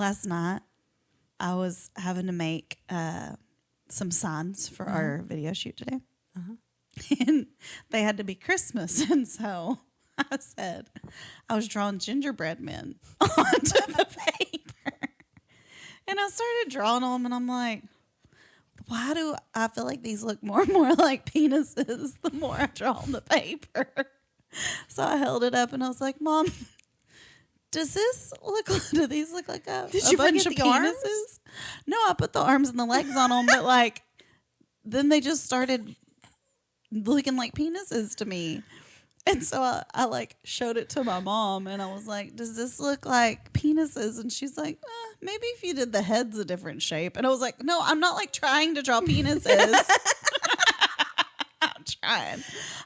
last night I was having to make some signs for our video shoot today. And they had to be Christmas. And so I said, I was drawing gingerbread men onto the paper. And I started drawing them, and I'm like, why do I feel like these look more and more like penises the more I draw on the paper? So I held it up, and I was like, Mom, do these look like a bunch of penises? Arms? No, I put the arms and the legs on them, but like, then they just started looking like penises to me. And so I like showed it to my mom, and I was like, does this look like penises? And she's like, maybe if you did the heads a different shape. And I was like, no, I'm not like trying to draw penises.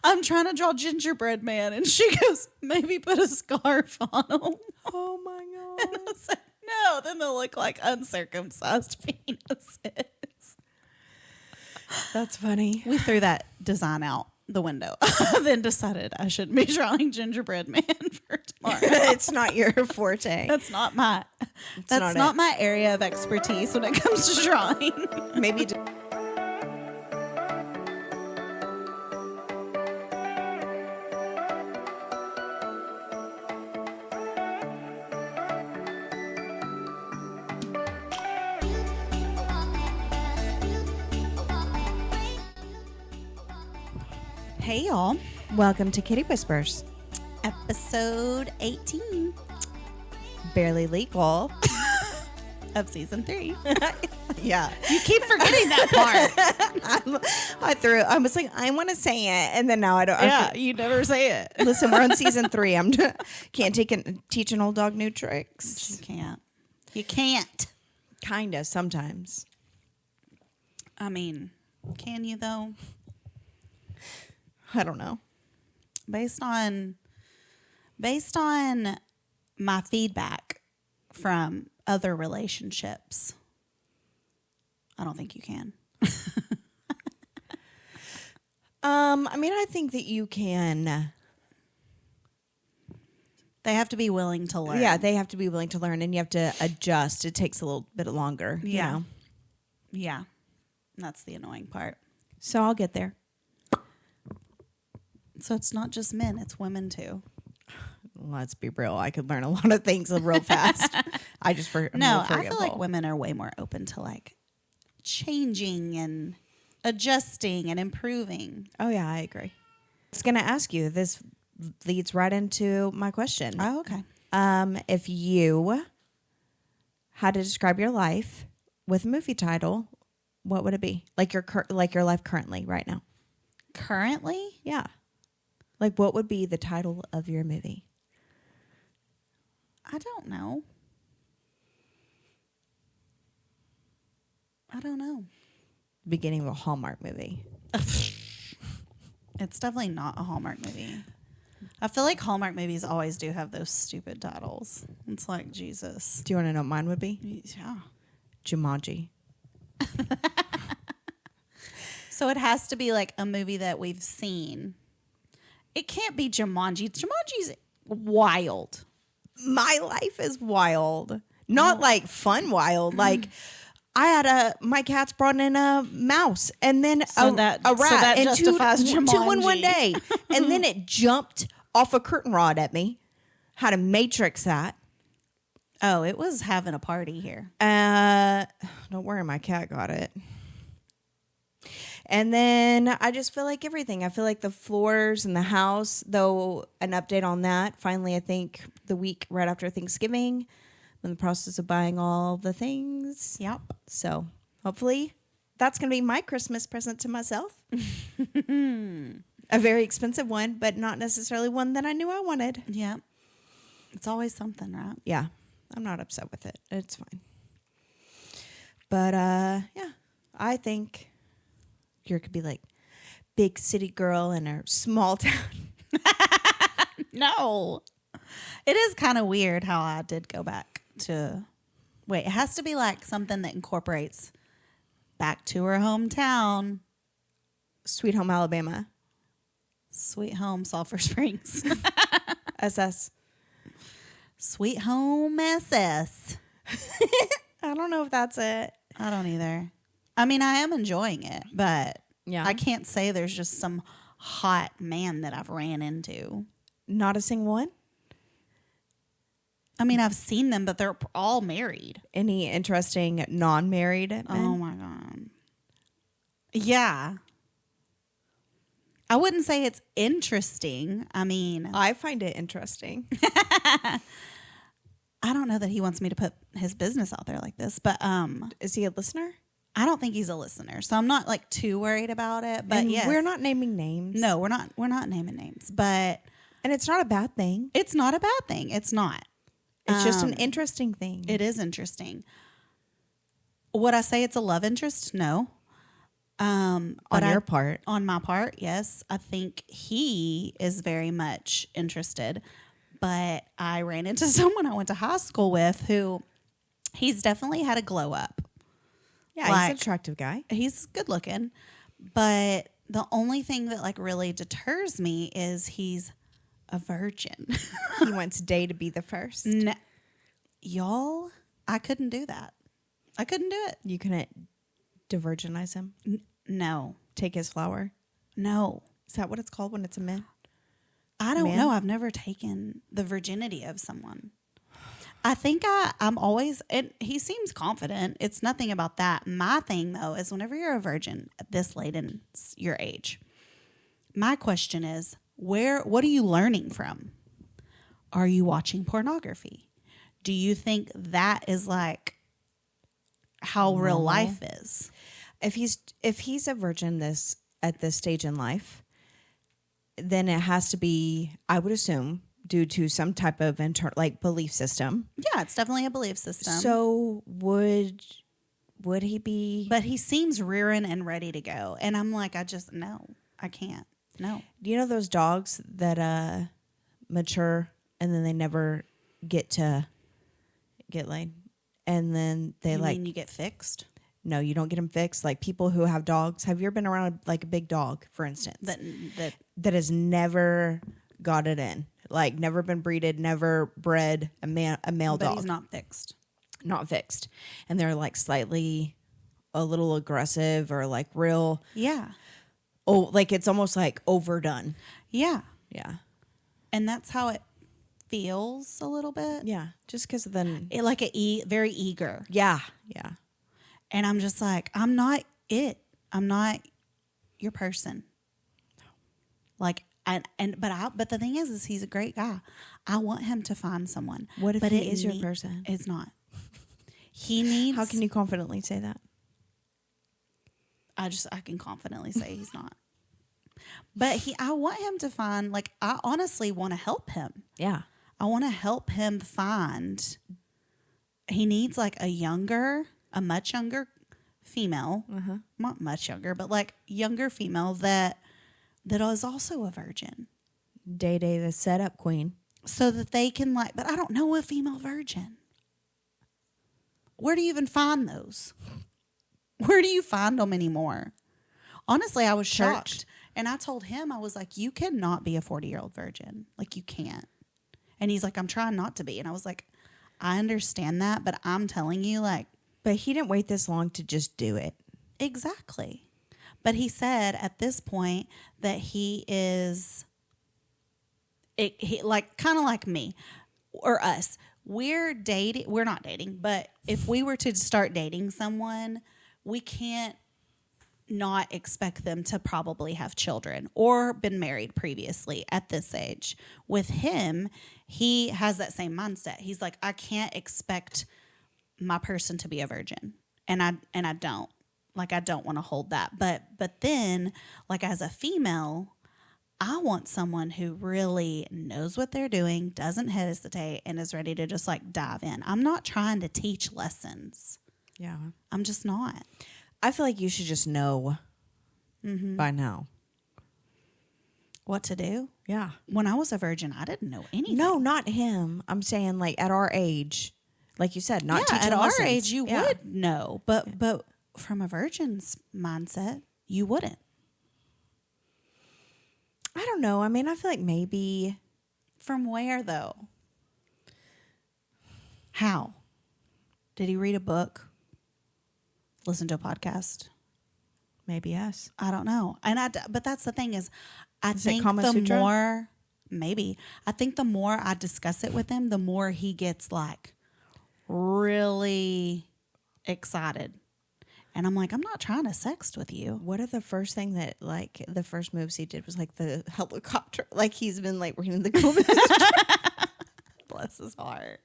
I'm trying to draw gingerbread man. And she goes, maybe put a scarf on them. Oh my God. And I was like, no, then they'll look like uncircumcised penises. That's funny. We threw that design out the window. Then decided I shouldn't be drawing gingerbread man for tomorrow. It's not your forte. That's not my my area of expertise when it comes to drawing. Maybe. Hey y'all, Welcome to Kitty Whispers. episode 18 Barely legal. of season 3. Yeah. You keep forgetting that part. I was like, I want to say it, and then now I don't. Yeah, you never say it. Listen, we're on season 3. Can't teach an old dog new tricks. You can't. Kind of sometimes. I mean, can you though? I don't know. Based on my feedback from other relationships, I don't think you can. I mean, I think that you can. They have to be willing to learn. Yeah, they have to be willing to learn, and you have to adjust. It takes a little bit longer. Yeah. You know? Yeah. That's the annoying part. So I'll get there. So it's not just men, it's women too. Let's be real. I could learn a lot of things real fast. I feel like women are way more open to like changing and adjusting and improving. Oh, yeah, I agree. I was going to ask you, this leads right into my question. Oh, okay. If you had to describe your life with a movie title, what would it be? Like your life currently, right now. Currently? Yeah. Like, what would be the title of your movie? I don't know. Beginning of a Hallmark movie. It's definitely not a Hallmark movie. I feel like Hallmark movies always do have those stupid titles. It's like, Jesus. Do you want to know what mine would be? Yeah. Jumanji. So it has to be like a movie that we've seen. It can't be Jumanji. Jumanji's wild. My life is wild. Not like fun wild. Like, I had my cats brought in a mouse and then a rat. So that and justifies Jumanji. Two in one day. And then it jumped off a curtain rod at me. Had to matrix that. Oh, it was having a party here. Don't worry, my cat got it. And then I just feel like everything. I feel like the floors in the house, though, an update on that. Finally, I think the week right after Thanksgiving, I'm in the process of buying all the things. Yep. So hopefully that's going to be my Christmas present to myself. A very expensive one, but not necessarily one that I knew I wanted. Yeah. It's always something, right? Yeah. I'm not upset with it. It's fine. But, yeah, I think you could be like big city girl in a small town. No. It is kind of weird how I did go back to... Wait, it has to be like something that incorporates back to her hometown. Sweet Home Alabama. Sweet Home Sulphur Springs. SS. Sweet Home SS. don't know if that's it. I don't either. I mean, I am enjoying it, but Yeah. I can't say there's just some hot man that I've ran into. Not a single one? I mean, I've seen them, but they're all married. Any interesting non-married men? Oh my God. Yeah. I wouldn't say it's interesting. I mean, I find it interesting. I don't know that he wants me to put his business out there like this, but Is he a listener? I don't think he's a listener, so I'm not like too worried about it. But And yes, we're not naming names. No, we're not. We're not naming names, but And it's not a bad thing. it's not a bad thing. It's not. It's just an interesting thing. It is interesting. Would I say it's a love interest? No. On your part. On my part, yes. I think he is very much interested. But I ran into someone I went to high school with who he's definitely had a glow up. Yeah, he's an attractive guy. He's good looking. But the only thing that like really deters me is he's a virgin. He wants Day to be the first. Y'all, I couldn't do that. I couldn't do it. You couldn't de-virginize him? No. Take his flower? No. Is that what it's called when it's a man? I don't know. I've never taken the virginity of someone. I think I'm always, and he seems confident. It's nothing about that. My thing, though, is whenever you're a virgin at this late in your age, my question is, what are you learning from? Are you watching pornography? Do you think that is like how real life is? If he's a virgin at this stage in life, then it has to be, I would assume, due to some type of belief system. Yeah, it's definitely a belief system. So would he be? But he seems rearing and ready to go, and I'm like, no, I can't. No. Do you know those dogs that mature and then they never get laid, and then they You mean you get fixed? No, you don't get them fixed. Like people who have dogs. Have you ever been around like a big dog, for instance, that has never got it in, like never been breeded, never bred a male but dog? He's not fixed. Not fixed, and they're like slightly a little aggressive or like real. Yeah. Oh, like it's almost like overdone. Yeah. Yeah. And that's how it feels a little bit. Yeah. Just because then. Like very eager. Yeah. Yeah. And I'm just like, I'm not it. I'm not your person. Like, but the thing is he's a great guy. I want him to find someone. What if he is your person? It's not. He needs. How can you confidently say that? I can confidently say he's not. But I want him to find, like, I honestly want to help him. Yeah. I want to help him find, he needs like a much younger female, not much younger, but like younger female that is also a virgin. Day the setup queen. So that they can but I don't know a female virgin. Where do you even find those? Where do you find them anymore? Honestly, I was shocked. And I told him, I was like, you cannot be a 40-year-old virgin. Like, you can't. And he's like, I'm trying not to be. And I was like, I understand that, but I'm telling you, like. But he didn't wait this long to just do it. Exactly. But he said at this point that he is, he like, kind of like me or us. We're not dating, but if we were to start dating someone, we can't not expect them to probably have children or been married previously at this age. With him, he has that same mindset. He's like, I can't expect my person to be a virgin. And I don't. Like, I don't want to hold that. But then, like, as a female, I want someone who really knows what they're doing, doesn't hesitate, and is ready to just like dive in. I'm not trying to teach lessons. Yeah. I'm just not. I feel like you should just know by now What to do? Yeah. When I was a virgin, I didn't know anything. No, not him. I'm saying like at our age, like you said, not teaching at lessons. our age you would know, but from a virgin's mindset, you wouldn't. I don't know. I mean, I feel like maybe. From where though? How? Did he read a book? listen to a podcast. Maybe yes. I don't know. But that's the thing is, I Is it think Kama the Sutra? more, maybe, I think the more I discuss it with him, the more he gets like really excited. And I'm like, I'm not trying to sext with you. What if the first thing that, like, the first moves he did was, like, the helicopter? Like, he's been, like, reading the comments. Bless his heart.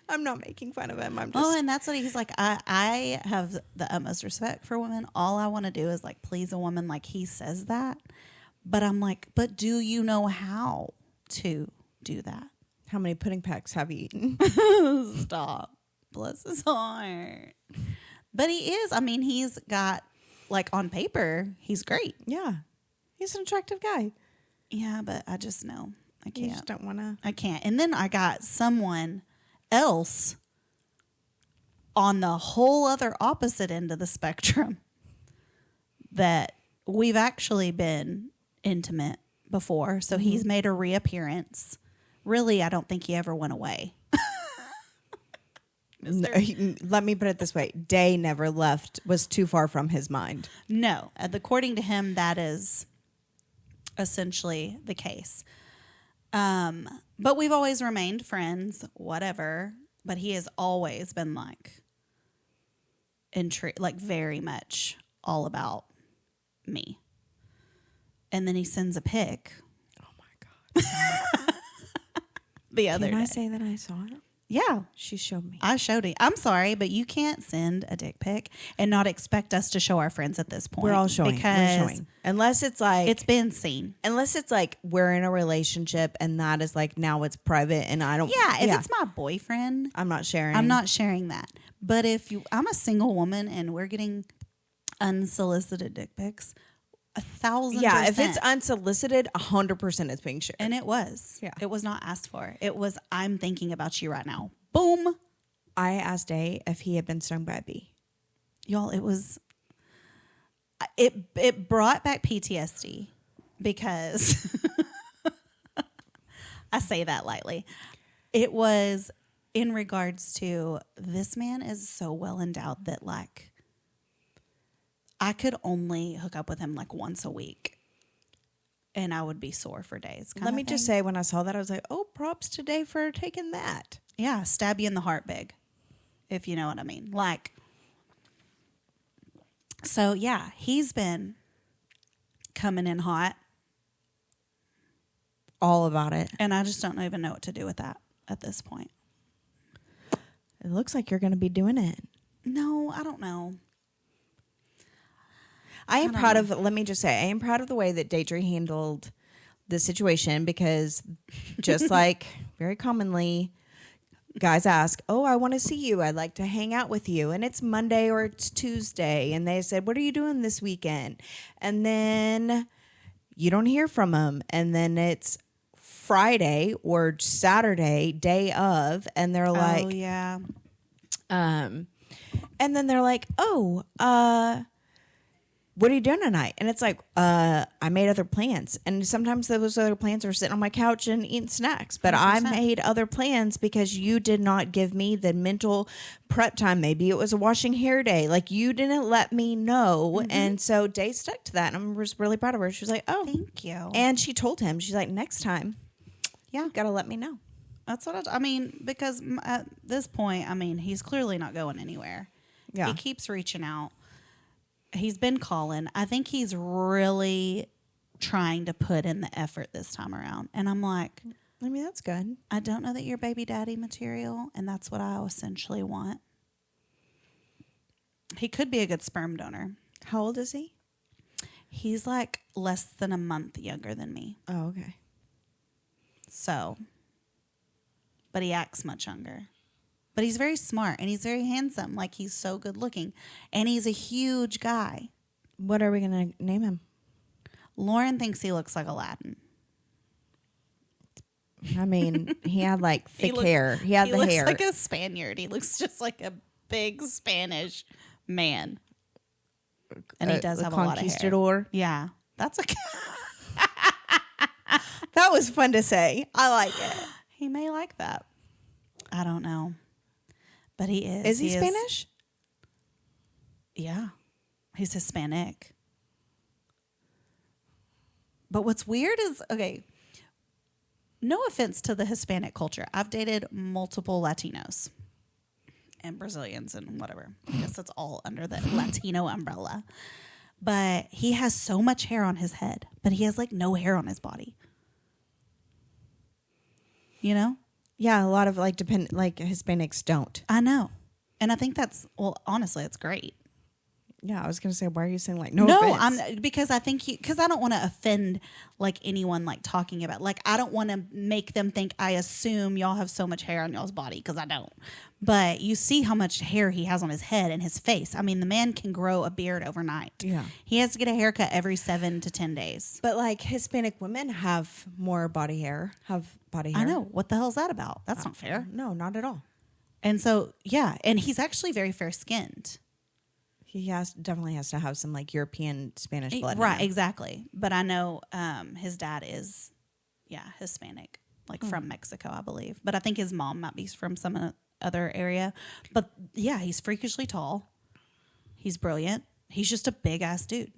I'm not making fun of him. I'm just... Oh, and that's what he's like. I have the utmost respect for women. All I want to do is, like, please a woman. Like, he says that. But I'm like, but do you know how to do that? How many pudding packs have you eaten? Stop. Bless his heart. But he is. I mean, he's got, like, on paper, he's great. Yeah. He's an attractive guy. Yeah, but I just know. I can't. You just don't want to. I can't. And then I got someone else on the whole other opposite end of the spectrum that we've actually been intimate before. So he's made a reappearance. Really, I don't think he ever went away. No, let me put it this way. Day never left, was too far from his mind. No. According to him, that is essentially the case. But we've always remained friends, whatever. But he has always been like, like very much all about me. And then he sends a pic. Oh my God. The other Can I day. say that I saw it? Yeah. She showed me. I showed it. I'm sorry, but you can't send a dick pic and not expect us to show our friends at this point. We're all showing. Because We're showing. Unless it's like... it's been seen. Unless it's like we're in a relationship and that is like now it's private and I don't... Yeah, if it's my boyfriend, I'm not sharing. I'm not sharing that. But if I'm a single woman and we're getting unsolicited dick pics, 1,000%. Yeah, if it's unsolicited, 100% it's being shared. And it was. Yeah. It was not asked for. It was, I'm thinking about you right now. Boom. I asked Day if he had been stung by a bee. Y'all, it was, it brought back PTSD because I say that lightly. It was in regards to this man is so well endowed that like I could only hook up with him like once a week and I would be sore for days. Let me just say, when I saw that, I was like, oh, props to Day for taking that. Yeah, stab you in the heart big, if you know what I mean. Like, so yeah, he's been coming in hot. All about it. And I just don't even know what to do with that at this point. It looks like you're going to be doing it. No, I don't know. I am proud of, let me just say, I am proud of the way that Daidrie handled the situation because just like very commonly, guys ask, oh, I want to see you. I'd like to hang out with you. And it's Monday or it's Tuesday. And they said, what are you doing this weekend? And then you don't hear from them. And then it's Friday or Saturday, day of. And they're like, oh, yeah. and then they're like, oh, what are you doing tonight? And it's like, I made other plans. And sometimes those other plans are sitting on my couch and eating snacks. But 100%. I made other plans because you did not give me the mental prep time. Maybe it was a washing hair day. Like, you didn't let me know. Mm-hmm. And so Day stuck to that. And I was really proud of her. She was like, oh. Thank you. And she told him, she's like, next time, yeah, got to let me know. That's what I mean, because at this point, I mean, he's clearly not going anywhere. Yeah. He keeps reaching out. He's been calling. I think he's really trying to put in the effort this time around. And I'm like, I mean, that's good. I don't know that you're baby daddy material, and that's what I essentially want. He could be a good sperm donor. How old is he? He's like less than a month younger than me. Oh, okay. So, but he acts much younger. But he's very smart and he's very handsome. Like, he's so good looking. And he's a huge guy. What are we going to name him? Lauren thinks he looks like Aladdin. I mean, he had like thick hair. He had the hair. He looks like a Spaniard. He looks just like a big Spanish man. And he does have a lot of hair. Yeah. That's a... That was fun to say. I like it. He may like that. I don't know. But he is. Is he Spanish? Yeah. He's Hispanic. But what's weird is, okay, no offense to the Hispanic culture. I've dated multiple Latinos and Brazilians and whatever. I guess that's all under the Latino umbrella. But he has so much hair on his head, but he has like no hair on his body. You know? Yeah, a lot of like Hispanics don't. I know. And I think that's, well, honestly, it's great. Yeah, I was gonna say, why are you saying like no? I'm because I think because I don't want to offend like anyone like talking about like I don't want to make them think I assume y'all have so much hair on y'all's body because I don't. But you see how much hair he has on his head and his face. I mean, the man can grow a beard overnight. Yeah, he has to get a haircut every 7 to 10 days. But like Hispanic women have more body hair. I know. What the hell is that about? That's not fair. No, not at all. And so yeah, and he's actually very fair skinned. He definitely has to have some like European Spanish blood. Right, exactly. But I know his dad is, Hispanic, like from Mexico, I believe. But I think his mom might be from some other area. But yeah, he's freakishly tall. He's brilliant. He's just a big ass dude.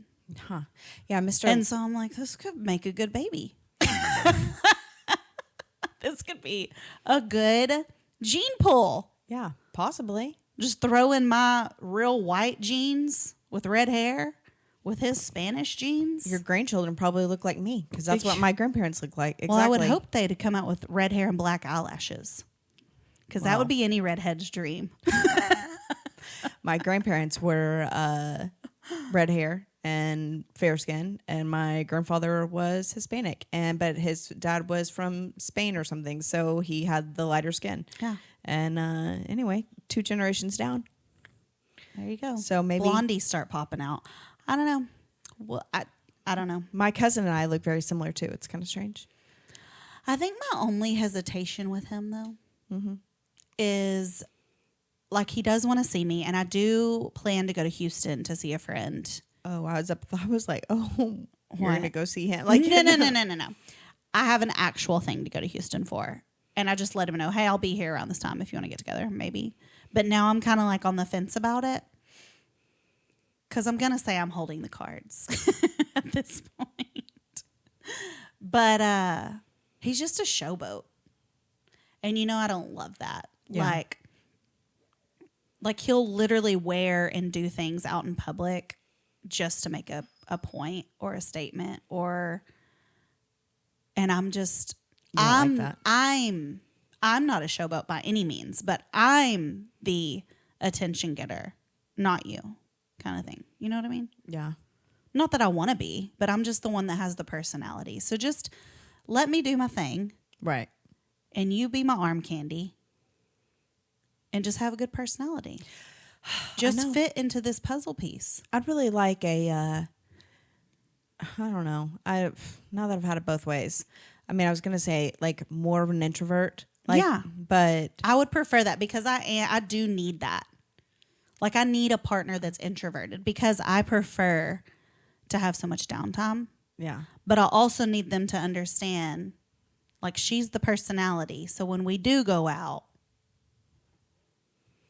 Huh. Yeah, Mr. And so I'm like, this could make a good baby. This could be a good gene pool. Yeah, possibly. Just throw in my real white genes with red hair with his Spanish genes. Your grandchildren probably look like me because that's what my grandparents look like. Exactly. Well, I would hope they'd come out with red hair and black eyelashes because that would be any redhead's dream. My grandparents were red hair and fair skin, and my grandfather was Hispanic, but his dad was from Spain or something, so he had the lighter skin. Yeah. And anyway, 2 generations down. There you go. So maybe blondies start popping out. I don't know. Well, I don't know. My cousin and I look very similar too. It's kind of strange. I think my only hesitation with him though is like he does want to see me, and I do plan to go to Houston to see a friend. Oh, I was like, oh, you're gonna go see him? Like no. I have an actual thing to go to Houston for. And I just let him know, hey, I'll be here around this time if you want to get together, maybe. But now I'm kind of like on the fence about it. Because I'm going to say I'm holding the cards at this point. But he's just a showboat. And I don't love that. Yeah. Like he'll literally wear and do things out in public just to make a point or a statement and I'm just... I'm not a showboat by any means, but I'm the attention getter, not you, kind of thing. You know what I mean? Yeah. Not that I want to be, but I'm just the one that has the personality. So just let me do my thing. Right. And you be my arm candy. And just have a good personality. Just fit into this puzzle piece. I'd really like I don't know. Now that I've had it both ways. I mean, I was going to say like more of an introvert. Yeah. But I would prefer that because I do need that. Like I need a partner that's introverted because I prefer to have so much downtime. Yeah. But I also need them to understand like she's the personality. So when we do go out,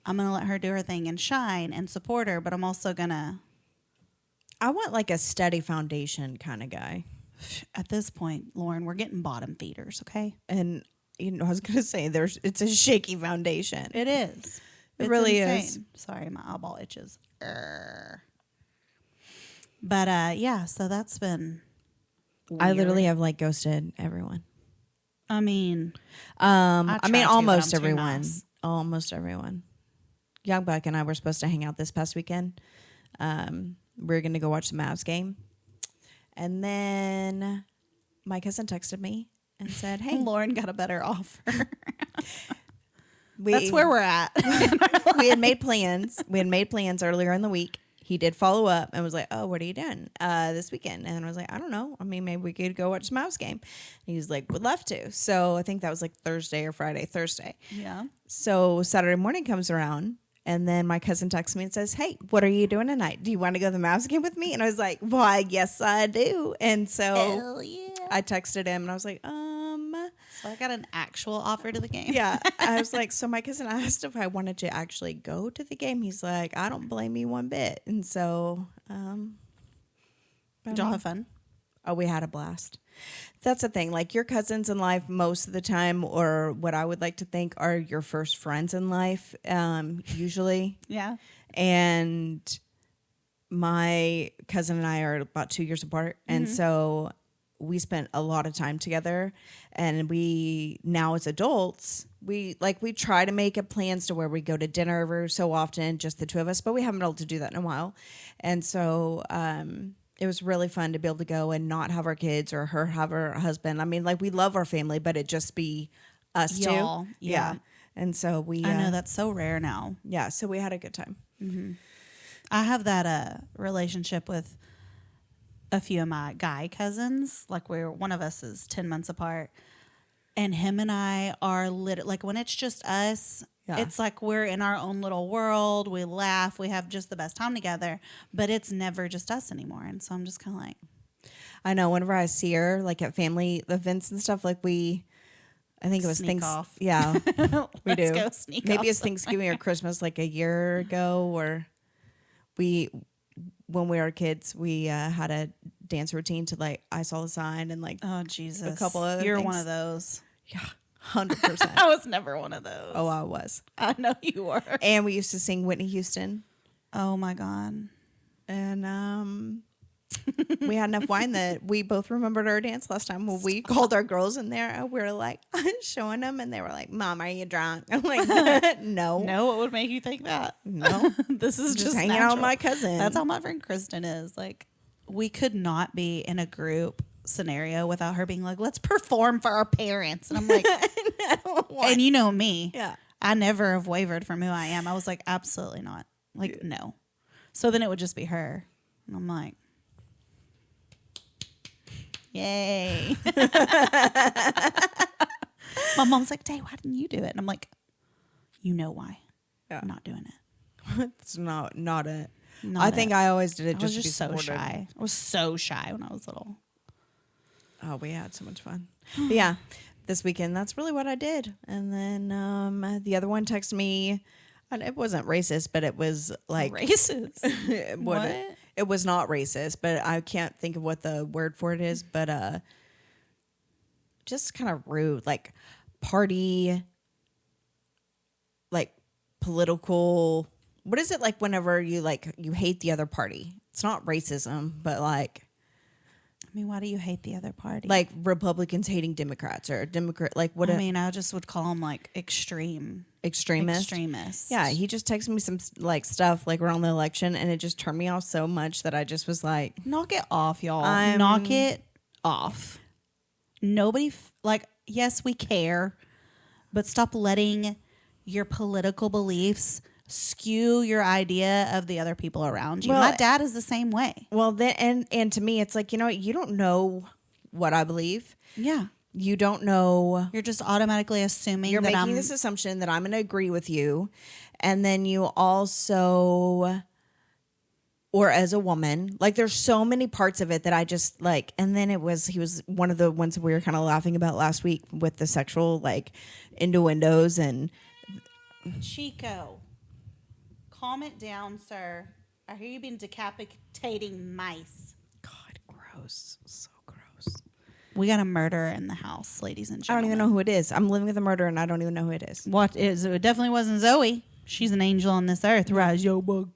I'm going to let her do her thing and shine and support her. But I'm also going to. I want like a steady foundation kind of guy. At this point, Lauren, we're getting bottom feeders, okay? And I was gonna say it's a shaky foundation. It is. It really insane. is. Sorry, my eyeball itches. But yeah, so that's been weird. I literally have like ghosted everyone. I mean, almost everyone. Nice. Almost everyone. Young Buck and I were supposed to hang out this past weekend. We're gonna go watch the Mavs game. And then my cousin texted me and said, hey. Lauren got a better offer. That's where we're at. We had made plans. We had made plans earlier in the week. He did follow up and was like, oh, what are you doing this weekend? And I was like, I don't know. I mean, maybe we could go watch the Mavs game. And he was like, would love to. So I think that was like Thursday. Yeah. So Saturday morning comes around. And then my cousin texts me and says, hey, what are you doing tonight? Do you want to go to the Mavs game with me? And I was like, why, yes, I do. And so hell yeah. I texted him and I was like, So I got an actual offer to the game. Yeah. I was like, so my cousin asked if I wanted to actually go to the game. He's like, I don't blame you one bit. And so, Did y'all have fun? oh, we had a blast. That's the thing. Like your cousins in life, most of the time, or what I would like to think are your first friends in life, usually. Yeah. And my cousin and I are about 2 years apart. And so we spent a lot of time together, and we now as adults, we try to make it plans to where we go to dinner every so often, just the two of us, but we haven't been able to do that in a while. And so, it was really fun to be able to go and not have our kids or her have her husband. I mean, like we love our family, but it just be us Y'all, two. yeah. And so we, I know that's so rare now. yeah. So we had a good time. I have that relationship with a few of my guy cousins. Like one of us is 10 months apart, and him and I are like when it's just us, it's like we're in our own little world. We laugh. We have just the best time together, but it's never just us anymore. And so I'm just kind of like, I know whenever I see her like at family events and stuff, like I think it was Sneak off. Yeah, we let's do. go sneak Maybe off it's Thanksgiving or Christmas, like a year ago, or when we were kids, we had a dance routine to like I Saw the Sign and like oh Jesus, a couple other You're things. one of those. Yeah, 100%. I was never one of those. Oh, I was. I know you were. And we used to sing Whitney Houston. Oh my God. And we had enough wine that we both remembered our dance last time when we called our girls in there. We were like showing them, and they were like, "Mom, are you drunk?" I'm like, "No, No, what would make you think that? no, This is just just hanging natural. out with my cousin." That's how my friend Kristen is. Like, we could not be in a group scenario without her being like, let's perform for our parents. And I'm like, and you know me. Yeah. I never have wavered from who I am. I was like, absolutely not. Like, no. So then it would just be her. And I'm like, yay. My mom's like, Day, why didn't you do it? And I'm like, you know why. Yeah. I'm not doing it. It's not it. Not I think it. I always did it I just was to be just so supportive. shy. I was so shy when I was little. Oh, we had so much fun. But yeah, this weekend, that's really what I did. And then the other one texted me. And it wasn't racist, but it was like Racist. what? It was not racist, but I can't think of what the word for it is. But just kind of rude, like party, like political. What is it like whenever you hate the other party? It's not racism, but like. I mean, why do you hate the other party? Like Republicans hating Democrats or Democrat, like what? I mean, I just would call them like extremists. Yeah, he just texted me some like stuff like around the election, and it just turned me off so much that I just was like, knock it off, y'all. Knock it off. Nobody yes, we care, but stop letting your political beliefs skew your idea of the other people around you. Well, my dad is the same way. Well, then and to me, it's like, you know, you don't know what I believe. Yeah. You don't know. You're just automatically assuming You're that making this assumption that I'm going to agree with you. And then you also, or as a woman, like there's so many parts of it that I just like. And then he was one of the ones that we were kind of laughing about last week with the sexual like innuendos and. Chico, calm it down, sir. I hear you've been decapitating mice. God, gross. So gross. We got a murderer in the house, ladies and I gentlemen. don't even know who it is. I'm living with a murderer and I don't even know who it is. What is it? It definitely wasn't Zoe. She's an angel on this earth. Rise, yo, bug.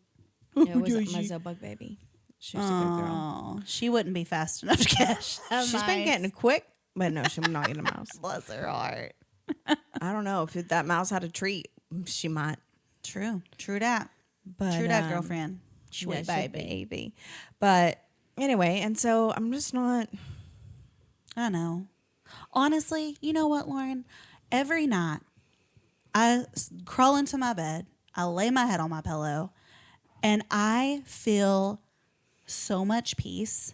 It wasn't my Zobug baby. She was a good girl. Oh, she wouldn't be fast enough to catch that She's been mice. getting quick, but no, she's not getting a mouse. Bless her heart. I don't know if that mouse had a treat. She might. True that. But True that, girlfriend. Sweet yeah, baby. But anyway, and so I'm just not. I know. Honestly, you know what, Lauren? Every night, I crawl into my bed, I lay my head on my pillow, and I feel so much peace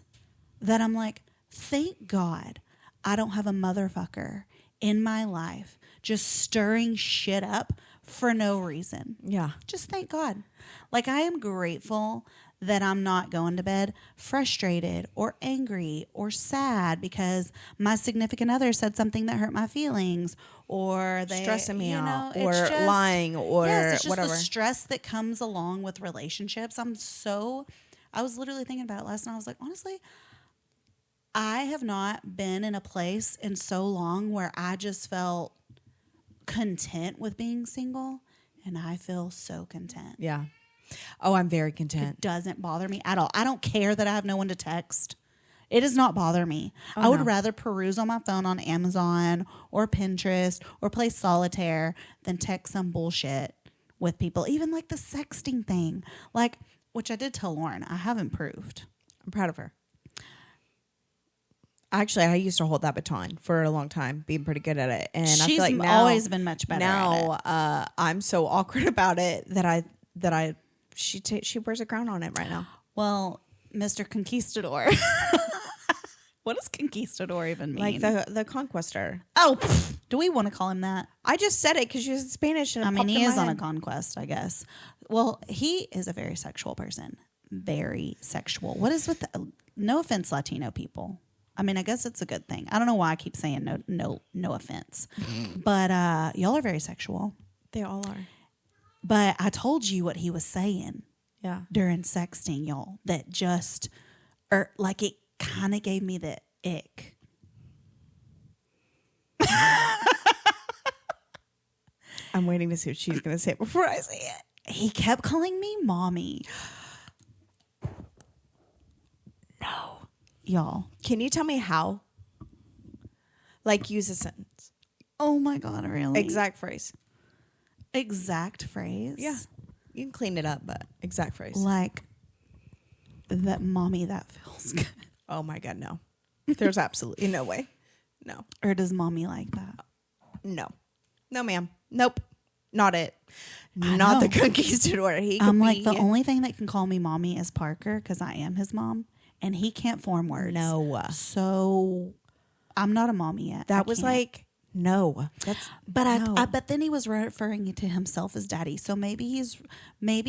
that I'm like, thank God I don't have a motherfucker in my life just stirring shit up for no reason. Yeah. Just thank God. Like, I am grateful that I'm not going to bed frustrated or angry or sad because my significant other said something that hurt my feelings, or they stressing me out, it's or just, lying, or yes, it's just whatever. the stress that comes along with relationships. I was literally thinking about it last night. I was like, honestly, I have not been in a place in so long where I just felt content with being single, and I feel so content. Yeah. Oh, I'm very content. It doesn't bother me at all. I don't care that I have no one to text. It does not bother me. Oh, I would no. rather peruse on my phone on Amazon or Pinterest or play solitaire than text some bullshit with people. Even like the sexting thing, like, which I did tell Lauren, I have improved. I'm proud of her. Actually, I used to hold that baton for a long time, being pretty good at it, and I feel like now, always been much better. Now, at it. I'm so awkward about it that she wears a crown on it right now. Well, Mr. Conquistador. What does conquistador even mean? Like the conquestor. Oh, do we want to call him that? I just said it because she was in Spanish. And I mean, he is on a conquest, I guess. Well, he is a very sexual person. Very sexual. What is with no offense, Latino people? I mean, I guess it's a good thing. I don't know why I keep saying no offense, but y'all are very sexual. They all are. But I told you what he was saying. Yeah. During sexting, y'all, that just, or like it kind of gave me the ick. I'm waiting to see what she's going to say before I say it. He kept calling me mommy. No. Y'all. Can you tell me how? Like, use a sentence. Oh my God, really? Exact phrase. Exact phrase? Yeah. You can clean it up, but exact phrase. Like, that mommy, that feels good. Oh my God, no. There's absolutely no way. No. Or does mommy like that? No. No, ma'am. Nope. Not it. Not the conquistador. I'm like, the only thing that can call me mommy is Parker because I am his mom, and he can't form words. No. So I'm not a mommy yet. That was like, no. That's but then he was referring to himself as daddy. So maybe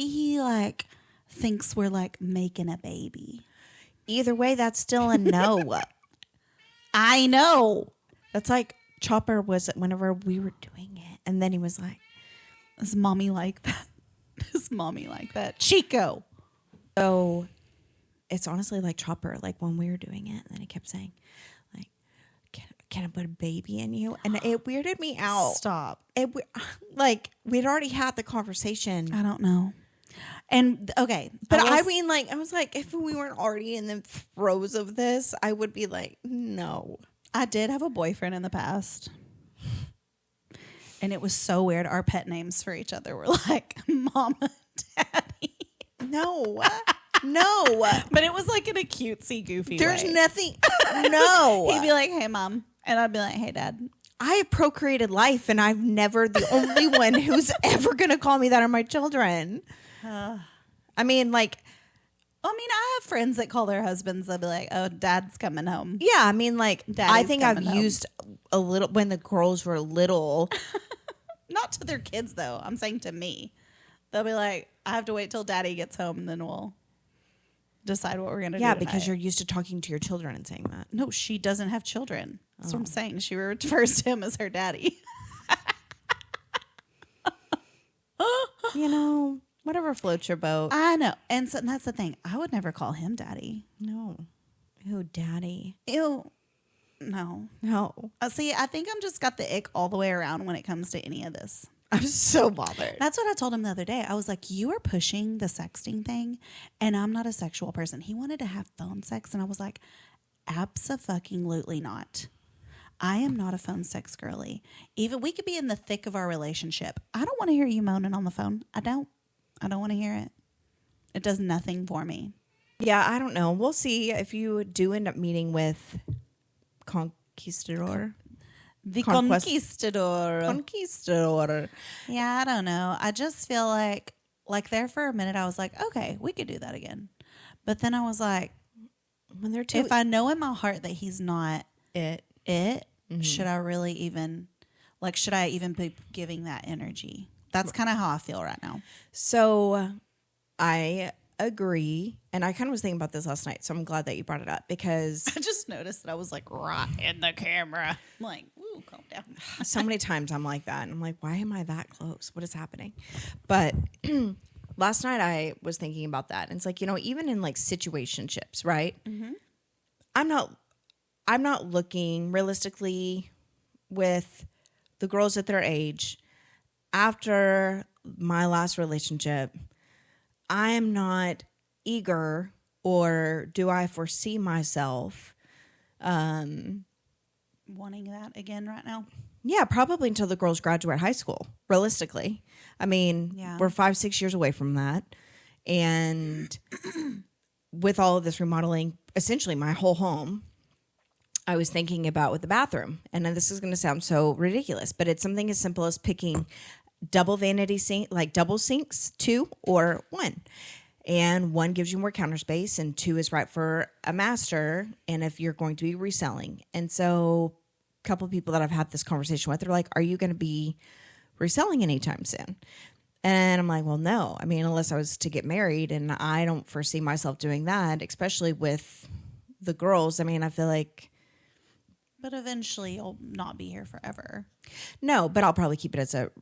he like thinks we're like making a baby. Either way, that's still a no. I know. That's like Chopper was whenever we were doing it, and then he was like, "Is mommy like that? Is mommy like that?" Chico. So it's honestly like Chopper, like when we were doing it, and then he kept saying, like, can I put a baby in you? And it weirded me out. Stop. Like we'd already had the conversation. I don't know. And okay, but I mean, like, I was like, if we weren't already in the throes of this, I would be like, no. I did have a boyfriend in the past. And it was so weird. Our pet names for each other were like Mama, Daddy. No. No. But it was like in a cutesy, goofy There's way. nothing. No. He'd be like, hey, Mom. And I'd be like, hey, Dad. I have procreated life, and I'm never the only one who's ever going to call me that are my children. I mean, like... I have friends that call their husbands. They'll be like, "Oh, Dad's coming home." Yeah, I mean, like, Daddy's I think I've home. used a little when the girls were little. Not to their kids, though. I'm saying to me. They'll be like, I have to wait till Daddy gets home, and then we'll decide what we're going to do. Yeah, because you're used to talking to your children and saying that. No, she doesn't have children. That's what I'm saying. She refers to him as her daddy. You know, whatever floats your boat. I know. And so that's the thing. I would never call him daddy. No. Ew, daddy. Ew. No. No. See, I think I'm just got the ick all the way around when it comes to any of this. I'm so bothered. That's what I told him the other day. I was like, you are pushing the sexting thing, and I'm not a sexual person. He wanted to have phone sex, and I was like, abso-fucking-lutely not. I am not a phone sex girly. Even we could be in the thick of our relationship. I don't want to hear you moaning on the phone. I don't want to hear it. It does nothing for me. Yeah, I don't know. We'll see if you do end up meeting with Conquistador. The Conquistador. Conquistador. Yeah, I don't know. I just feel like there for a minute, I was like, okay, we could do that again. But then I was like, when they're too, if I know in my heart that he's not it, mm-hmm. should I really even, should I even be giving that energy? That's kind of how I feel right now. So I agree. And I kind of was thinking about this last night, so I'm glad that you brought it up because I just noticed that I was like right in the camera. I'm like, ooh, calm down. so many times I'm like that. And I'm like, why am I that close? What is happening? But last night I was thinking about that. And it's like, even in like situationships, right? Mm-hmm. I'm not looking realistically with the girls at their age after my last relationship. I am not eager, or do I foresee myself wanting that again right now? Yeah, probably until the girls graduate high school, realistically. I mean, we're 5-6 years away from that. And with all of this remodeling, essentially my whole home, I was thinking about with the bathroom. And then this is going to sound so ridiculous, but it's something as simple as picking double vanity sink, like double sinks, 2 or 1. And 1 gives you more counter space and 2 is right for a master. And if you're going to be reselling. And so a couple of people that I've had this conversation with are like, are you going to be reselling anytime soon? And I'm like, well, no. I mean, unless I was to get married, and I don't foresee myself doing that, especially with the girls. I mean, I feel like. But eventually you'll not be here forever. No, but I'll probably keep it as a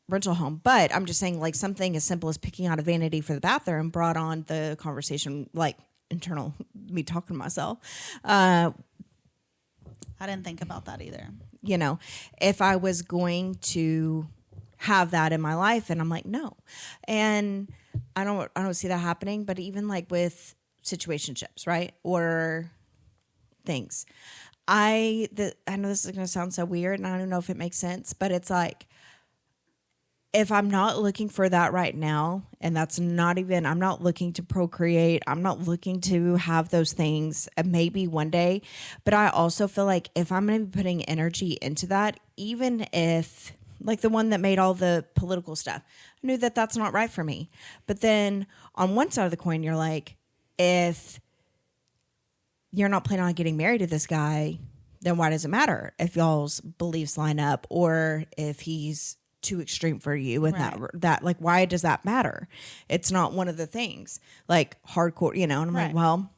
rental home. But I'm just saying, like, something as simple as picking out a vanity for the bathroom brought on the conversation, like internal me talking to myself. I didn't think about that either. If I was going to have that in my life, and I'm like, no. And I don't see that happening. But even like with situationships, right? Or things. I know this is going to sound so weird, and I don't know if it makes sense, but it's like, if I'm not looking for that right now, and that's not even, I'm not looking to procreate, I'm not looking to have those things, maybe one day, but I also feel like if I'm going to be putting energy into that, even if, like the one that made all the political stuff, I knew that that's not right for me. But then on one side of the coin, you're like, if you're not planning on getting married to this guy, then why does it matter if y'all's beliefs line up, or if he's too extreme for you and that like, why does that matter? It's not one of the things like hardcore, and I'm like, well,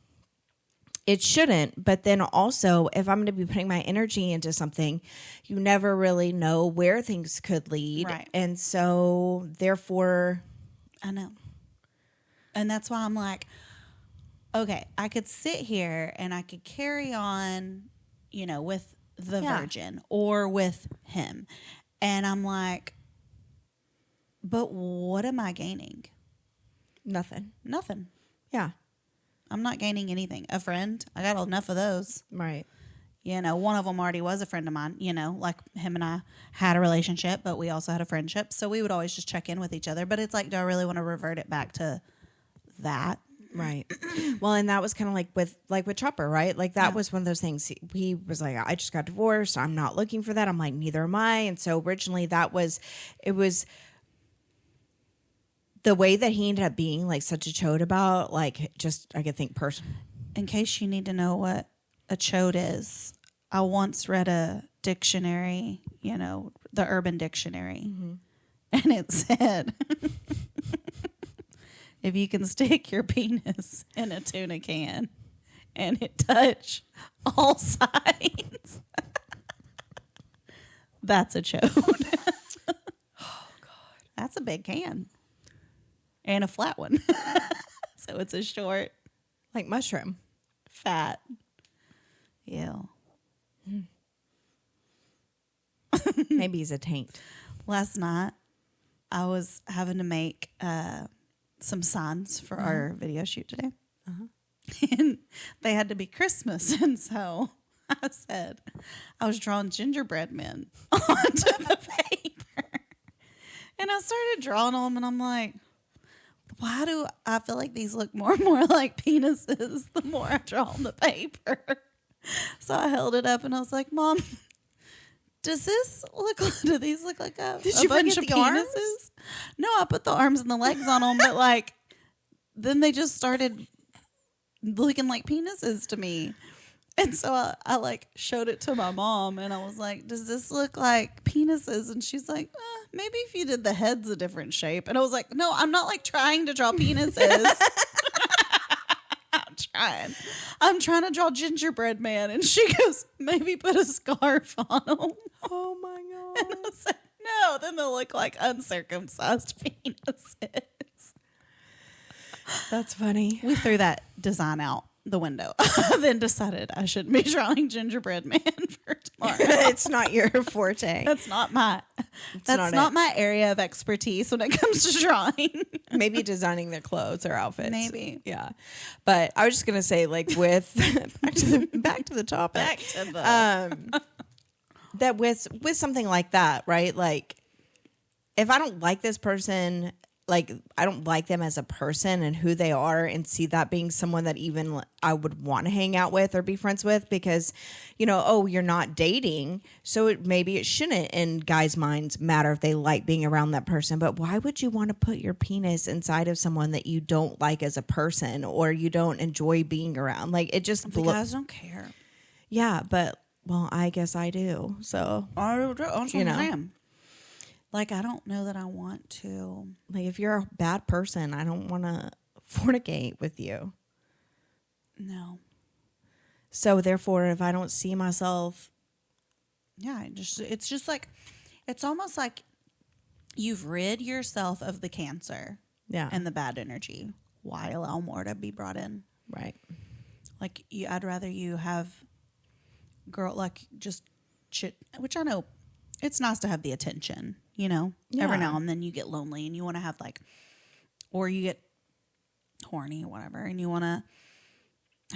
it shouldn't. But then also, if I'm going to be putting my energy into something, you never really know where things could lead. Right. And so therefore, I know. And that's why I'm like, okay, I could sit here and I could carry on, with the virgin or with him. And I'm like, but what am I gaining? Nothing. Yeah. I'm not gaining anything. A friend, I got enough of those. Right. One of them already was a friend of mine, like him and I had a relationship, but we also had a friendship. So we would always just check in with each other. But it's like, do I really want to revert it back to that? Right. Well, and that was kind of like with Chopper, right? Like that was one of those things. He was like, I just got divorced. I'm not looking for that. I'm like, neither am I. And so originally it was the way that he ended up being like such a chode about, like, just, I could think In case you need to know what a chode is, I once read a dictionary, the Urban Dictionary, and it said, if you can stick your penis in a tuna can and it touch all sides, that's a chode. Oh, God. That's a big can. And a flat one. So it's a short. like mushroom. Fat. Ew. Maybe he's a taint. Last night, I was having to make some signs for our video shoot today. And they had to be Christmas. And so I said, I was drawing gingerbread men onto the paper. And I started drawing them, and I'm like, why do I feel like these look more and more like penises the more I draw on the paper? So I held it up, and I was like, Mom, do these look like a bunch of penises? Arms? No, I put the arms and the legs on them, but like, then they just started looking like penises to me. And so I like showed it to my mom and I was like, does this look like penises? And she's like, maybe if you did the heads a different shape. And I was like, no, I'm not like trying to draw penises. I'm trying to draw gingerbread man. And she goes, maybe put a scarf on them. Oh my God. And I was like, no, then they'll look like uncircumcised penises. That's funny. We threw that design out the window. Then decided I shouldn't be drawing gingerbread man for tomorrow. It's not your forte. That's not my my area of expertise when it comes to drawing. Maybe designing their clothes or outfits. Maybe. Yeah. But I was just gonna say, like, with back to the topic. Back to the that with something like that, right? Like, if I don't like this person, like, I don't like them as a person and who they are, and see that being someone that even I would want to hang out with or be friends with, because, you know, oh, you're not dating, so maybe it shouldn't, in guys' minds, matter if they like being around that person. But why would you want to put your penis inside of someone that you don't like as a person or you don't enjoy being around? Like, it just guys don't care. Yeah, but well, I guess I do. So you know. Like, I don't know that I want to. Like, if you're a bad person, I don't want to fornicate with you. No. So, therefore, if I don't see myself. Yeah, it's just like, it's almost like you've rid yourself of the cancer and the bad energy. Why allow more to be brought in? Right. Like, I'd rather you have just chit, which I know it's nice to have the attention. You know, every now and then you get lonely and you want to have like, or you get horny or whatever, and you want to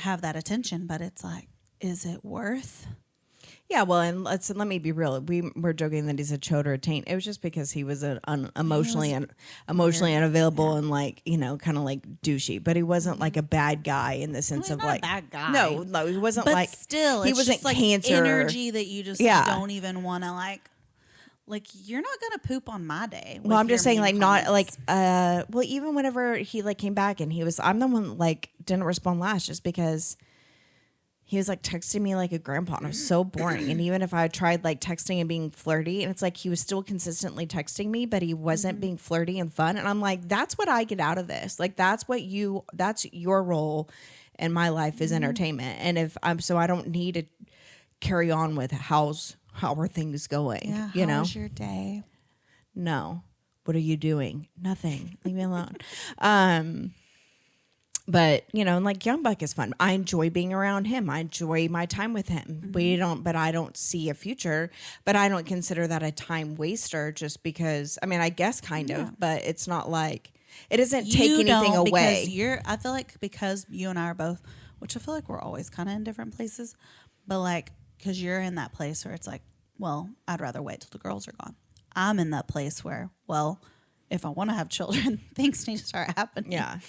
have that attention, but it's like, is it worth? Yeah, well, and let me be real. We were joking that he's a chode or a taint. It was just because he was emotionally unavailable and, like, you know, kind of like douchey. But he wasn't like a bad guy in the sense of like a bad guy. No, he wasn't. But like, still, he wasn't just cancer. Like energy that you just don't even want to like, you're not gonna poop on my day. Well, I'm just saying, like, comments. not like, well, even whenever he like came back and I'm the one like didn't respond last, just because he was like texting me like a grandpa, and it was so boring. And even if I tried like texting and being flirty, and it's like he was still consistently texting me, but he wasn't being flirty and fun. And I'm like, that's what I get out of this. Like, that's your role in my life is entertainment. And if I don't need to carry on with how are things going? Yeah, you know? How was your day? No. What are you doing? Nothing. Leave me alone. But, you know, like, Young Buck is fun. I enjoy being around him. I enjoy my time with him. But I don't see a future, but I don't consider that a time waster just because, I mean, I guess kind of, but it's not like, it doesn't take anything away. I feel like because you and I are both, which I feel like we're always kind of in different places, but like, because you're in that place where it's like, well, I'd rather wait till the girls are gone. I'm in that place where, well, if I want to have children, things need to start happening. Yeah.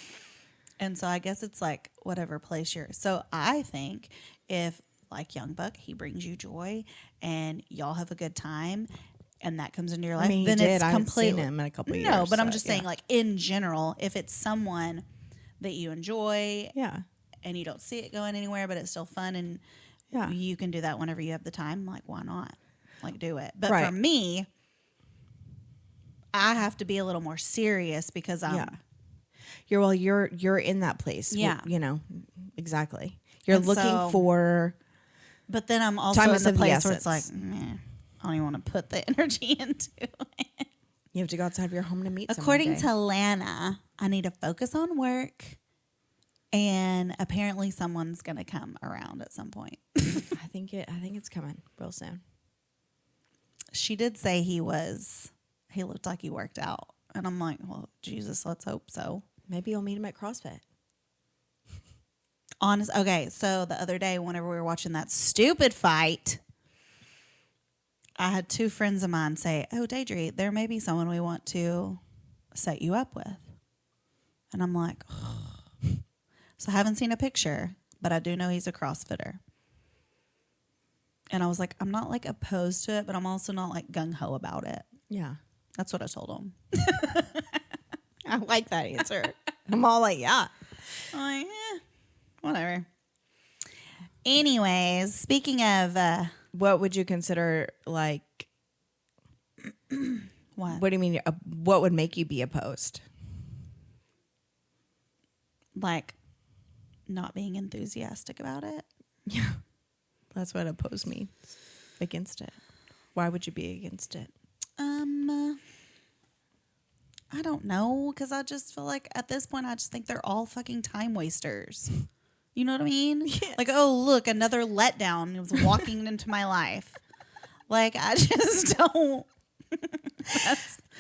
And so I guess it's like whatever place you're. So I think if, like Young Buck, he brings you joy and y'all have a good time and that comes into your life, then it's completely. I haven't seen him in a couple of years. No, but I'm just saying, like, in general, if it's someone that you enjoy and you don't see it going anywhere, but it's still fun and you can do that whenever you have the time, like, why not? Like, do it. But for me, I have to be a little more serious because I'm you're in that place. Yeah. You know, exactly. You're looking for. But then I'm also in the place where it's like, I don't even want to put the energy into it. You have to go outside of your home to meet someone. According to Lana, I need to focus on work. And apparently someone's going to come around at some point. I think it's coming real soon. She did say he looked like he worked out. And I'm like, well, Jesus, let's hope so. Maybe you'll meet him at CrossFit. Okay, so the other day, whenever we were watching that stupid fight, I had two friends of mine say, oh, Daidrie, there may be someone we want to set you up with. And I'm like, oh. So I haven't seen a picture, but I do know he's a CrossFitter. And I was like, I'm not like opposed to it, but I'm also not like gung-ho about it. Yeah. That's what I told him. I like that answer. I'm all like, yeah. I'm like, whatever. Anyways, speaking of What would you consider like? what? What do you mean? What would make you be opposed? Like not being enthusiastic about it. Yeah, that's what oppose me against it. Why would you be against it? I don't know, because I just feel like at this point I just think they're all fucking time wasters. You know what I mean? Yes. Like, oh look, another letdown was walking into my life. Like, I just don't.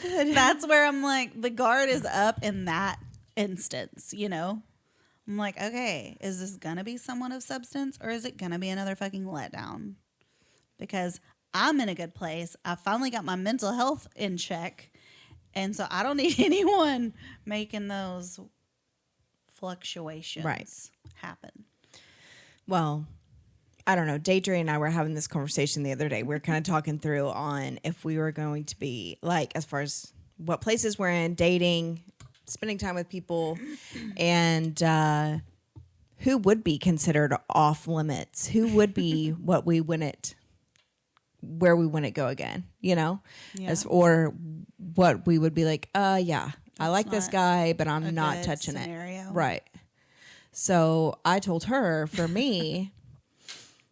That's where I'm like, the guard is up in that instance, you know? I'm like, okay, is this gonna be someone of substance, or is it gonna be another fucking letdown? Because I'm in a good place. I finally got my mental health in check. And so I don't need anyone making those fluctuations happen. Well, I don't know. Daidrie and I were having this conversation the other day. We were kind of talking through on if we were going to be like, as far as what places we're in, dating, spending time with people, and who would be considered off limits? Who would be where we wouldn't go again, you know? Yeah. Or what we would be like, yeah, I like this not guy, but I'm a not good touching scenario. it. Right. So I told her, for me,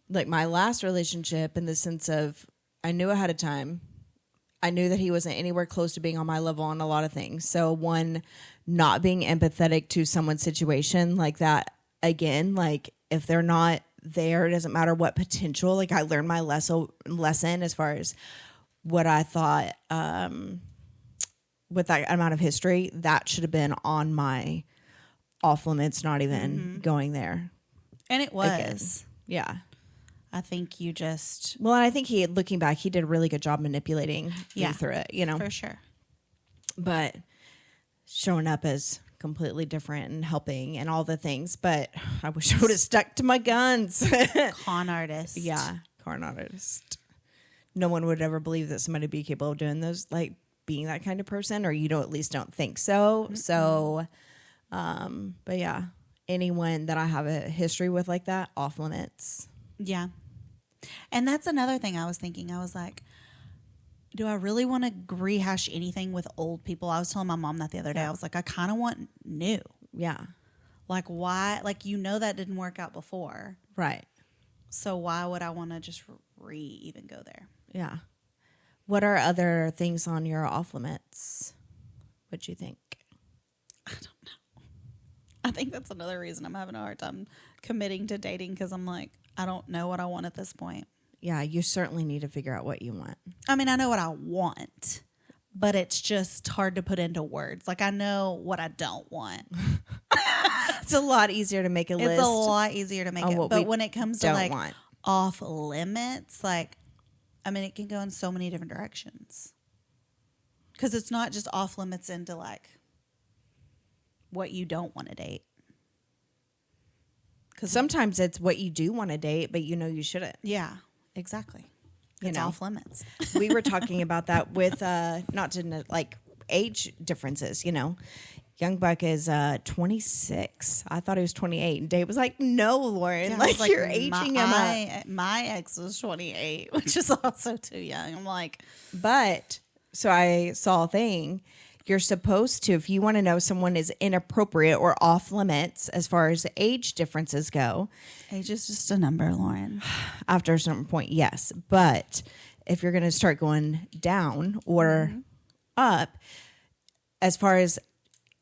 like my last relationship, in the sense of I knew ahead of time, I knew that he wasn't anywhere close to being on my level on a lot of things. So one, not being empathetic to someone's situation like that, again, like if they're not there, it doesn't matter what potential. Like I learned my lesson as far as what I thought with that amount of history, that should have been on my off limits, not even going there. And it was. Again. Yeah. I think you just. Well, and I think looking back, he did a really good job manipulating me through it, you know? For sure. But showing up as completely different and helping and all the things. But I wish I would have stuck to my guns. Con artist. Yeah. Con artist. No one would ever believe that somebody would be capable of doing those, like being that kind of person, or you don't, at least don't think so. Mm-hmm. So, but yeah, anyone that I have a history with like that, off limits. Yeah. And that's another thing I was thinking. I was like, do I really want to rehash anything with old people? I was telling my mom that the other day. I was like, I kind of want new. Yeah. Like, why? Like, you know, that didn't work out before. Right. So why would I want to just even go there? Yeah. What are other things on your off limits? What do you think? I don't know. I think that's another reason I'm having a hard time committing to dating, because I'm like, I don't know what I want at this point. Yeah, you certainly need to figure out what you want. I mean, I know what I want, but it's just hard to put into words. Like, I know what I don't want. It's a lot easier to make a list. It's a lot easier to make it. But when it comes to like off limits, like, I mean, it can go in so many different directions. Because it's not just off limits into like what you don't want to date. Because sometimes it's what you do want to date, but you know you shouldn't. Yeah, exactly. It's off limits. We were talking about that with, not to like age differences, you know. Young Buck is 26. I thought he was 28. And Dave was like, no, Lauren, Yeah, like you're aging him up. My ex was 28, which is also too young. I'm like. But, so I saw a thing. You're supposed to, if you want to know someone is inappropriate or off limits as far as age differences go. Age is just a number, Lauren. After a certain point, yes. But if you're going to start going down or up, as far as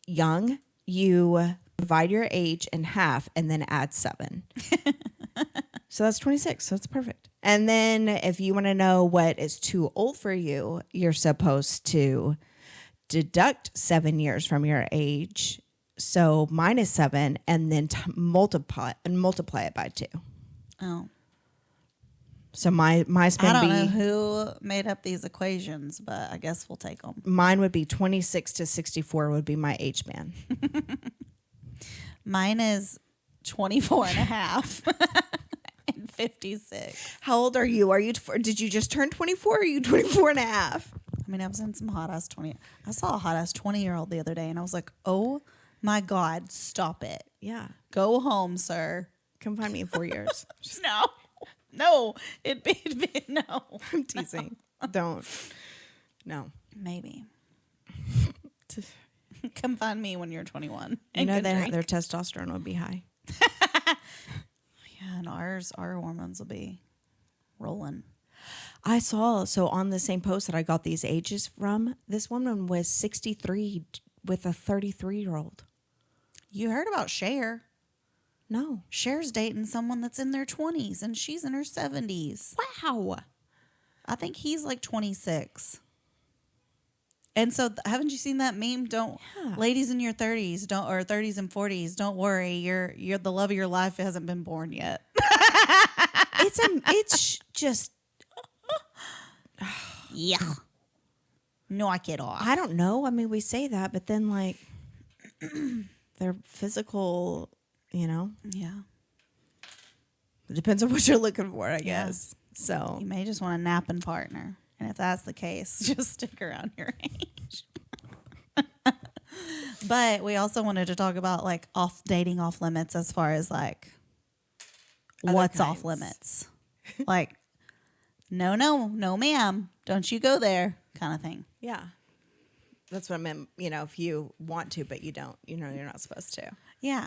young, you divide your age in half and then add 7. So that's 26. So it's perfect. And then if you want to know what is too old for you, you're supposed to deduct 7 years from your age. So minus 7 and then multiply it by 2. Oh. So my span I don't know who made up these equations, but I guess we'll take them. Mine would be 26 to 64 would be my age span. Mine is 24 and a half and 56. How old are you? Did you just turn 24 or are you 24 and a half? I mean, I've seen some hot ass 20. I saw a hot ass 20-year-old the other day and I was like, oh my God, stop it. Yeah. Go home, sir. Come find me in 4 years. No, it'd be no. I'm teasing. Don't. No. Maybe. Come find me when you're 21. You know that their testosterone would be high. Yeah, and our hormones will be rolling. I saw, so on the same post that I got these ages from, this woman was 63 with a 33-year-old. You heard about Cher? No. Cher's dating someone that's in their 20s, and she's in her 70s. Wow. I think he's like 26. And so, haven't you seen that meme? Ladies in your 30s, or 30s and 40s, don't worry, you're the love of your life hasn't been born yet. It's just. Yeah. Knock it off. I don't know. I mean, we say that, but then like their physical, Yeah. It depends on what you're looking for, I guess. So you may just want a napping partner. And if that's the case, just stick around your age. But we also wanted to talk about like dating off limits as far as like what's off limits. Like, no, ma'am, don't you go there kind of thing. yeah. That's what I meant, if you want to, but you don't, you're not supposed to. Yeah.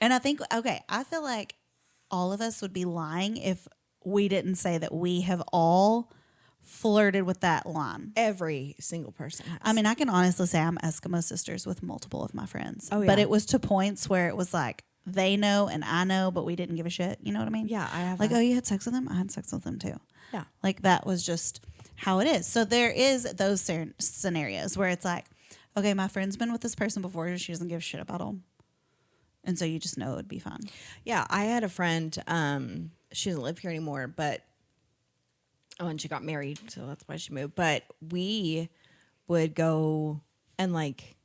And I think, I feel like all of us would be lying if we didn't say that we have all flirted with that line. Every single person has. I mean, I can honestly say I'm Eskimo sisters with multiple of my friends. Oh, yeah. But it was to points where it was like, they know and I know, but we didn't give a shit. You know what I mean? Yeah, I have. Like, oh, you had sex with them? I had sex with them too. Yeah. Like, that was just how it is. So there is those scenarios where it's like, okay, my friend's been with this person before. She doesn't give a shit about them. And so you just know it would be fun. Yeah, I had a friend, she doesn't live here anymore, but, and she got married, so that's why she moved. But we would go and like,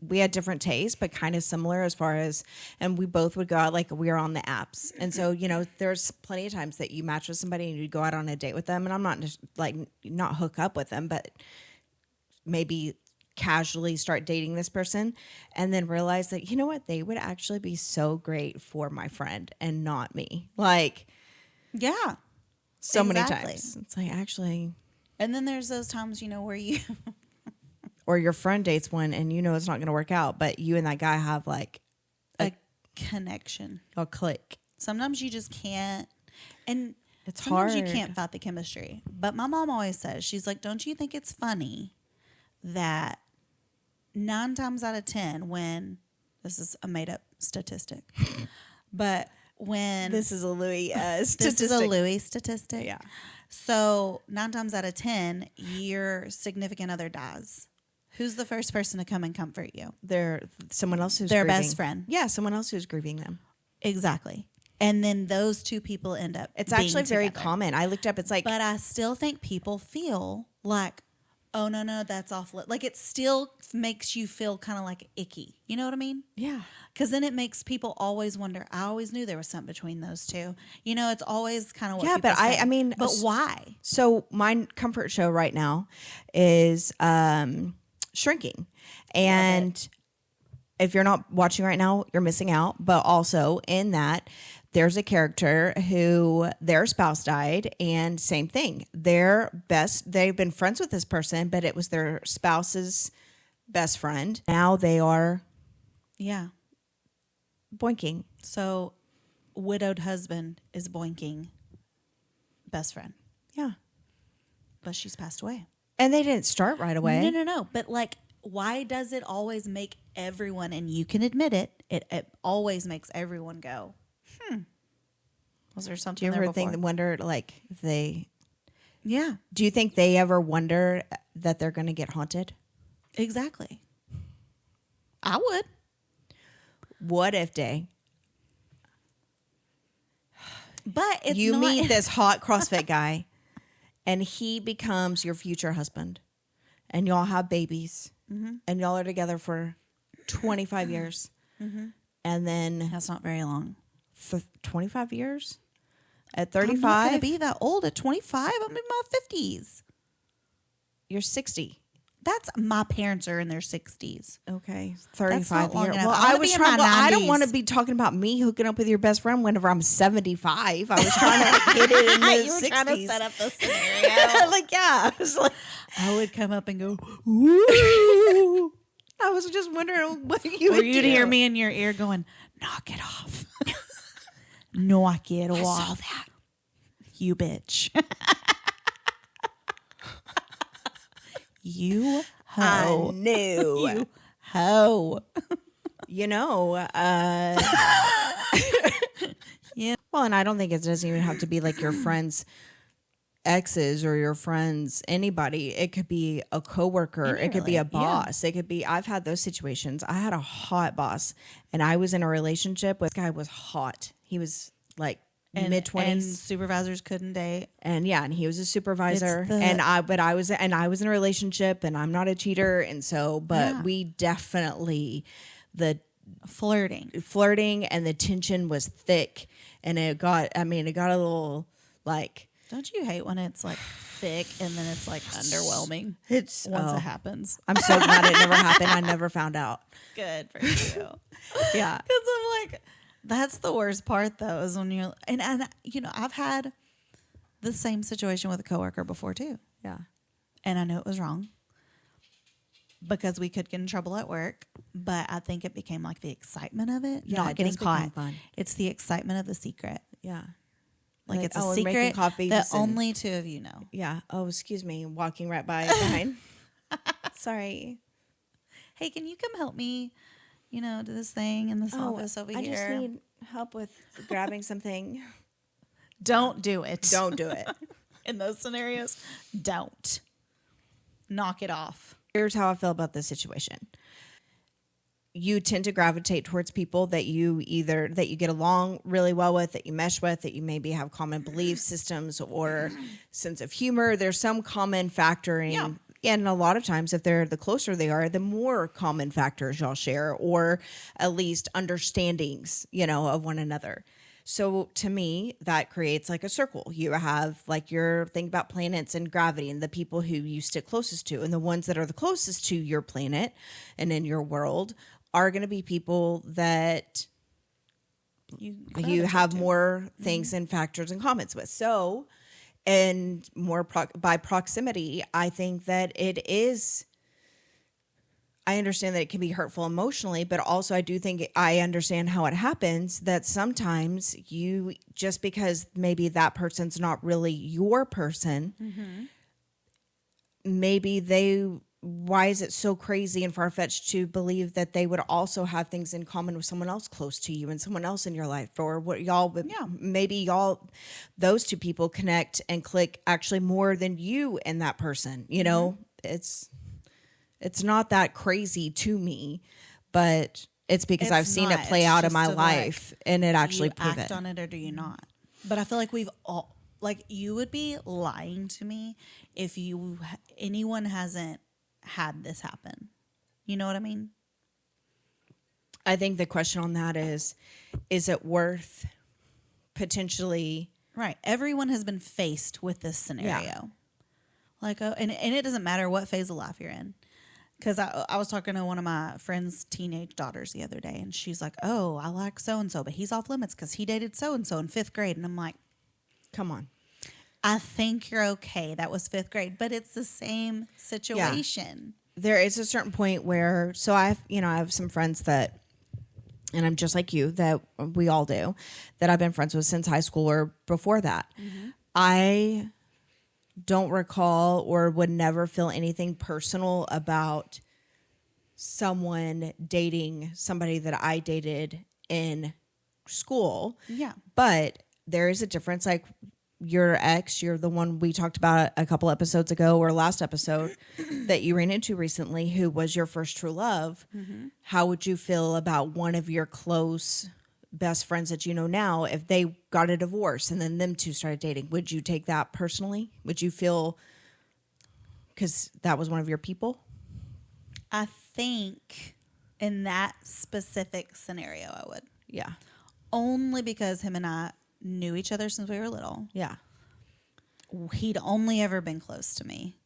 we had different tastes, but kind of similar as far as, and we both would go out, like we were on the apps. And so, there's plenty of times that you match with somebody and you go out on a date with them. And I'm not just like, not hook up with them, but maybe casually start dating this person and then realize that, you know what, they would actually be so great for my friend and not me. Like, yeah, so many times. It's like, actually. And then there's those times, where you. Or your friend dates one and it's not going to work out, but you and that guy have like a connection. A click. Sometimes you just can't. And it's sometimes hard. you can't fight the chemistry. But my mom always says, she's like, don't you think it's funny that 9 times out of 10 when, this is a made up statistic, but when. This is a Louis statistic. This is a Louis statistic. Yeah. So 9 times out of 10, your significant other dies. Who's the first person to come and comfort you? They're someone else who's their grieving. best friend. Yeah, someone else who's grieving them. Exactly. And then those two people end up It's being actually very together. common. I looked up, it's like. But I still think people feel like, oh, no, that's off. Like it still makes you feel kind of like icky. You know what I mean? Yeah. Because then it makes people always wonder, I always knew there was something between those two. It's always kind of what people say. I mean. But why? So my comfort show right now is Shrinking. And if you're not watching right now, you're missing out. But also in that, there's a character who their spouse died, and same thing. They've been friends with this person, but it was their spouse's best friend. Now they are boinking. So widowed husband is boinking best friend. Yeah. But she's passed away. And they didn't start right away. No. But like, why does it always make everyone, and you can admit it, it always makes everyone go, was there something Do you there ever wonder, like, if they... Yeah. Do you think they ever wonder that they're going to get haunted? Exactly. I would. What if, Day? But it's you not... meet this hot CrossFit guy, and he becomes your future husband, and y'all have babies, and y'all are together for 25 years, and then That's not very long. for 25 years at I'm not 35, going to be that old at 25. I'm in my 50s. you're 60. That's my parents are in their 60s. Okay, That's 35 not long years. enough. Well, I I wanna was be in trying. my Well, I don't 90s. want to be talking about me hooking up with your best friend whenever I'm 75. I was trying to hit it in the You were 60s. trying to set up the scenario. Like, yeah, I was like, I would come up and go, woo. I was just wondering what you Or would you'd do. hear me in your ear going, knock it off. Knock it off. I saw that. You bitch. You hoe. I knew. You hoe. You know, Yeah. well, and I don't think it doesn't even have to be like your friends' exes or your friends, anybody. It could be a coworker. It could be a boss. It could be, I've had those situations. I had a hot boss and I was in a relationship with, this guy was hot. He was like mid 20s. And supervisors couldn't date. And yeah, and he was a supervisor, It's the- and I was in a relationship, and I'm not a cheater, and so, but Yeah. we definitely, the Flirting. and the tension was thick, and it got a little like, Don't you hate when it's like thick and then it's like underwhelming it's once it happens? I'm so glad it never happened. I never found out. Good for you. Yeah, Because I'm like, that's the worst part though, is when you're, and you know, I've had the same situation with a coworker before too. yeah, And I knew it was wrong because we could get in trouble at work. But I think it became like the excitement of it, Yeah, not it getting does become caught. fun. It's the excitement of the secret. yeah. Like it's a and making secret coffees that and- only two of you know. Yeah. Oh, excuse me. Walking right by behind. Sorry. Hey, can you come help me, you know, do this thing in this office over I here? just need help with grabbing something. Don't do it. Don't do it. In those scenarios, don't. Knock it off. Here's how I feel about this situation. You tend to gravitate towards people that you get along really well with, that you mesh with, that you maybe have common belief systems or sense of humor. There's some common factoring. Yeah. And a lot of times, if they're the closer they are, the more common factors y'all share, or at least understandings, of one another. So to me, that creates like a circle. You have like your thing about planets and gravity and the people who you stick closest to, and the ones that are the closest to your planet and in your world are going to be people that you have more things and factors and comments with. So, and more by proximity, I think that it is. I understand that it can be hurtful emotionally, but also I do think I understand how it happens, that sometimes you, just because maybe that person's not really your person, maybe why is it so crazy and far-fetched to believe that they would also have things in common with someone else close to you and someone else in your life, or what maybe those two people connect and click actually more than you and that person, It's not that crazy to me, but it's because I've seen it play out in my life, and it actually proven. Do you act on it or do you not? But I feel like we've all, like, you would be lying to me if anyone hasn't had this happen. You know what I mean? I think the question on that is it worth potentially? Right. Everyone has been faced with this scenario. Yeah. Like, and it doesn't matter what phase of life you're in. Because I was talking to one of my friend's teenage daughters the other day, and she's like, oh, I like so-and-so, but he's off limits because he dated so-and-so in 5th grade. And I'm like, come on. I think you're okay. That was 5th grade, but it's the same situation. Yeah. There is a certain point where, so I have some friends that, and I'm just like you, that we all do, that I've been friends with since high school or before that. Mm-hmm. I don't recall or would never feel anything personal about someone dating somebody that I dated in school. Yeah. But there is a difference. Like your ex, you're the one we talked about a couple episodes ago or last episode that you ran into recently, who was your first true love. Mm-hmm. How would you feel about one of your close best friends that you know now, if they got a divorce and then them two started dating? Would you take that personally? Would you feel, because that was one of your people? I think in that specific scenario, I would. Yeah. Only because him and I knew each other since we were little. Yeah. He'd only ever been close to me.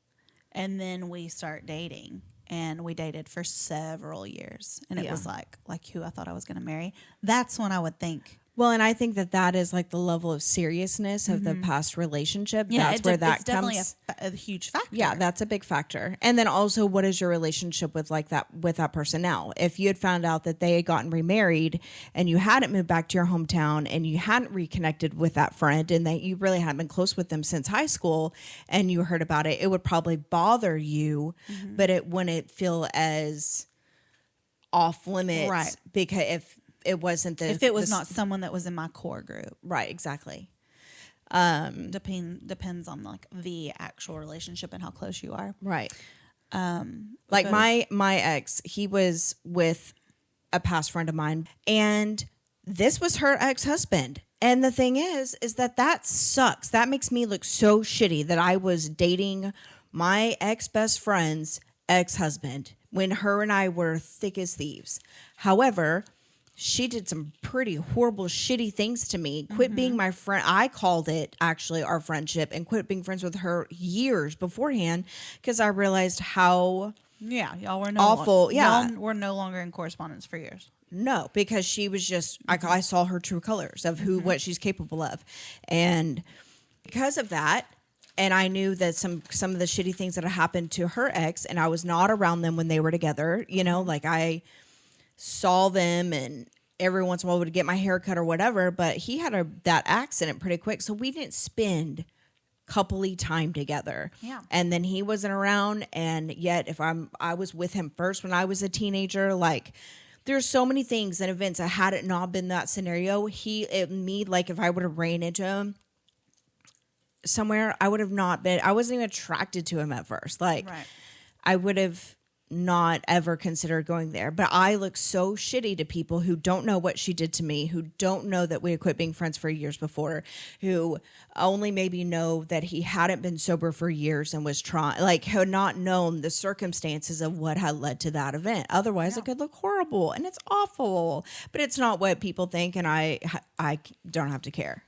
And then we start dating. And we dated for several years. And it was like who I thought I was going to marry. That's when I would think. Well, and I think that is like the level of seriousness of the past relationship. Yeah, that's where that it's definitely a huge factor. Yeah, that's a big factor. And then also, what is your relationship with that person now? If you had found out that they had gotten remarried and you hadn't moved back to your hometown and you hadn't reconnected with that friend and that you really hadn't been close with them since high school and you heard about it, it would probably bother you, but it wouldn't feel as off limits, right? Because if it wasn't if it was not someone that was in my core group, right? Exactly. Depends on like the actual relationship and how close you are, right? Like my ex, he was with a past friend of mine, and this was her ex-husband. And the thing is that sucks. That makes me look so shitty that I was dating my ex-best friend's ex-husband when her and I were thick as thieves. However, she did some pretty horrible, shitty things to me. Quit being my friend. I called it actually our friendship and quit being friends with her years beforehand because I realized how y'all were awful. Y'all were no longer in correspondence for years. No, because she was just I saw her true colors of what she's capable of, and because of that. And I knew that some of the shitty things that had happened to her ex, and I was not around them when they were together. You know, like I saw them and every once in a while would get my hair cut or whatever, but he had that accident pretty quick. So we didn't spend coupley time together. Yeah. And then he wasn't around. And yet I was with him first when I was a teenager, like there's so many things and events that had it not been that scenario, like if I would have ran into him somewhere, I wasn't even attracted to him at first. Like right. I would have not ever considered going there. But I look so shitty to people who don't know what she did to me, who don't know that we had quit being friends for years before, who only maybe know that he hadn't been sober for years and was had not known the circumstances of what had led to that event. Otherwise, it could look horrible and it's awful. But it's not what people think, and I don't have to care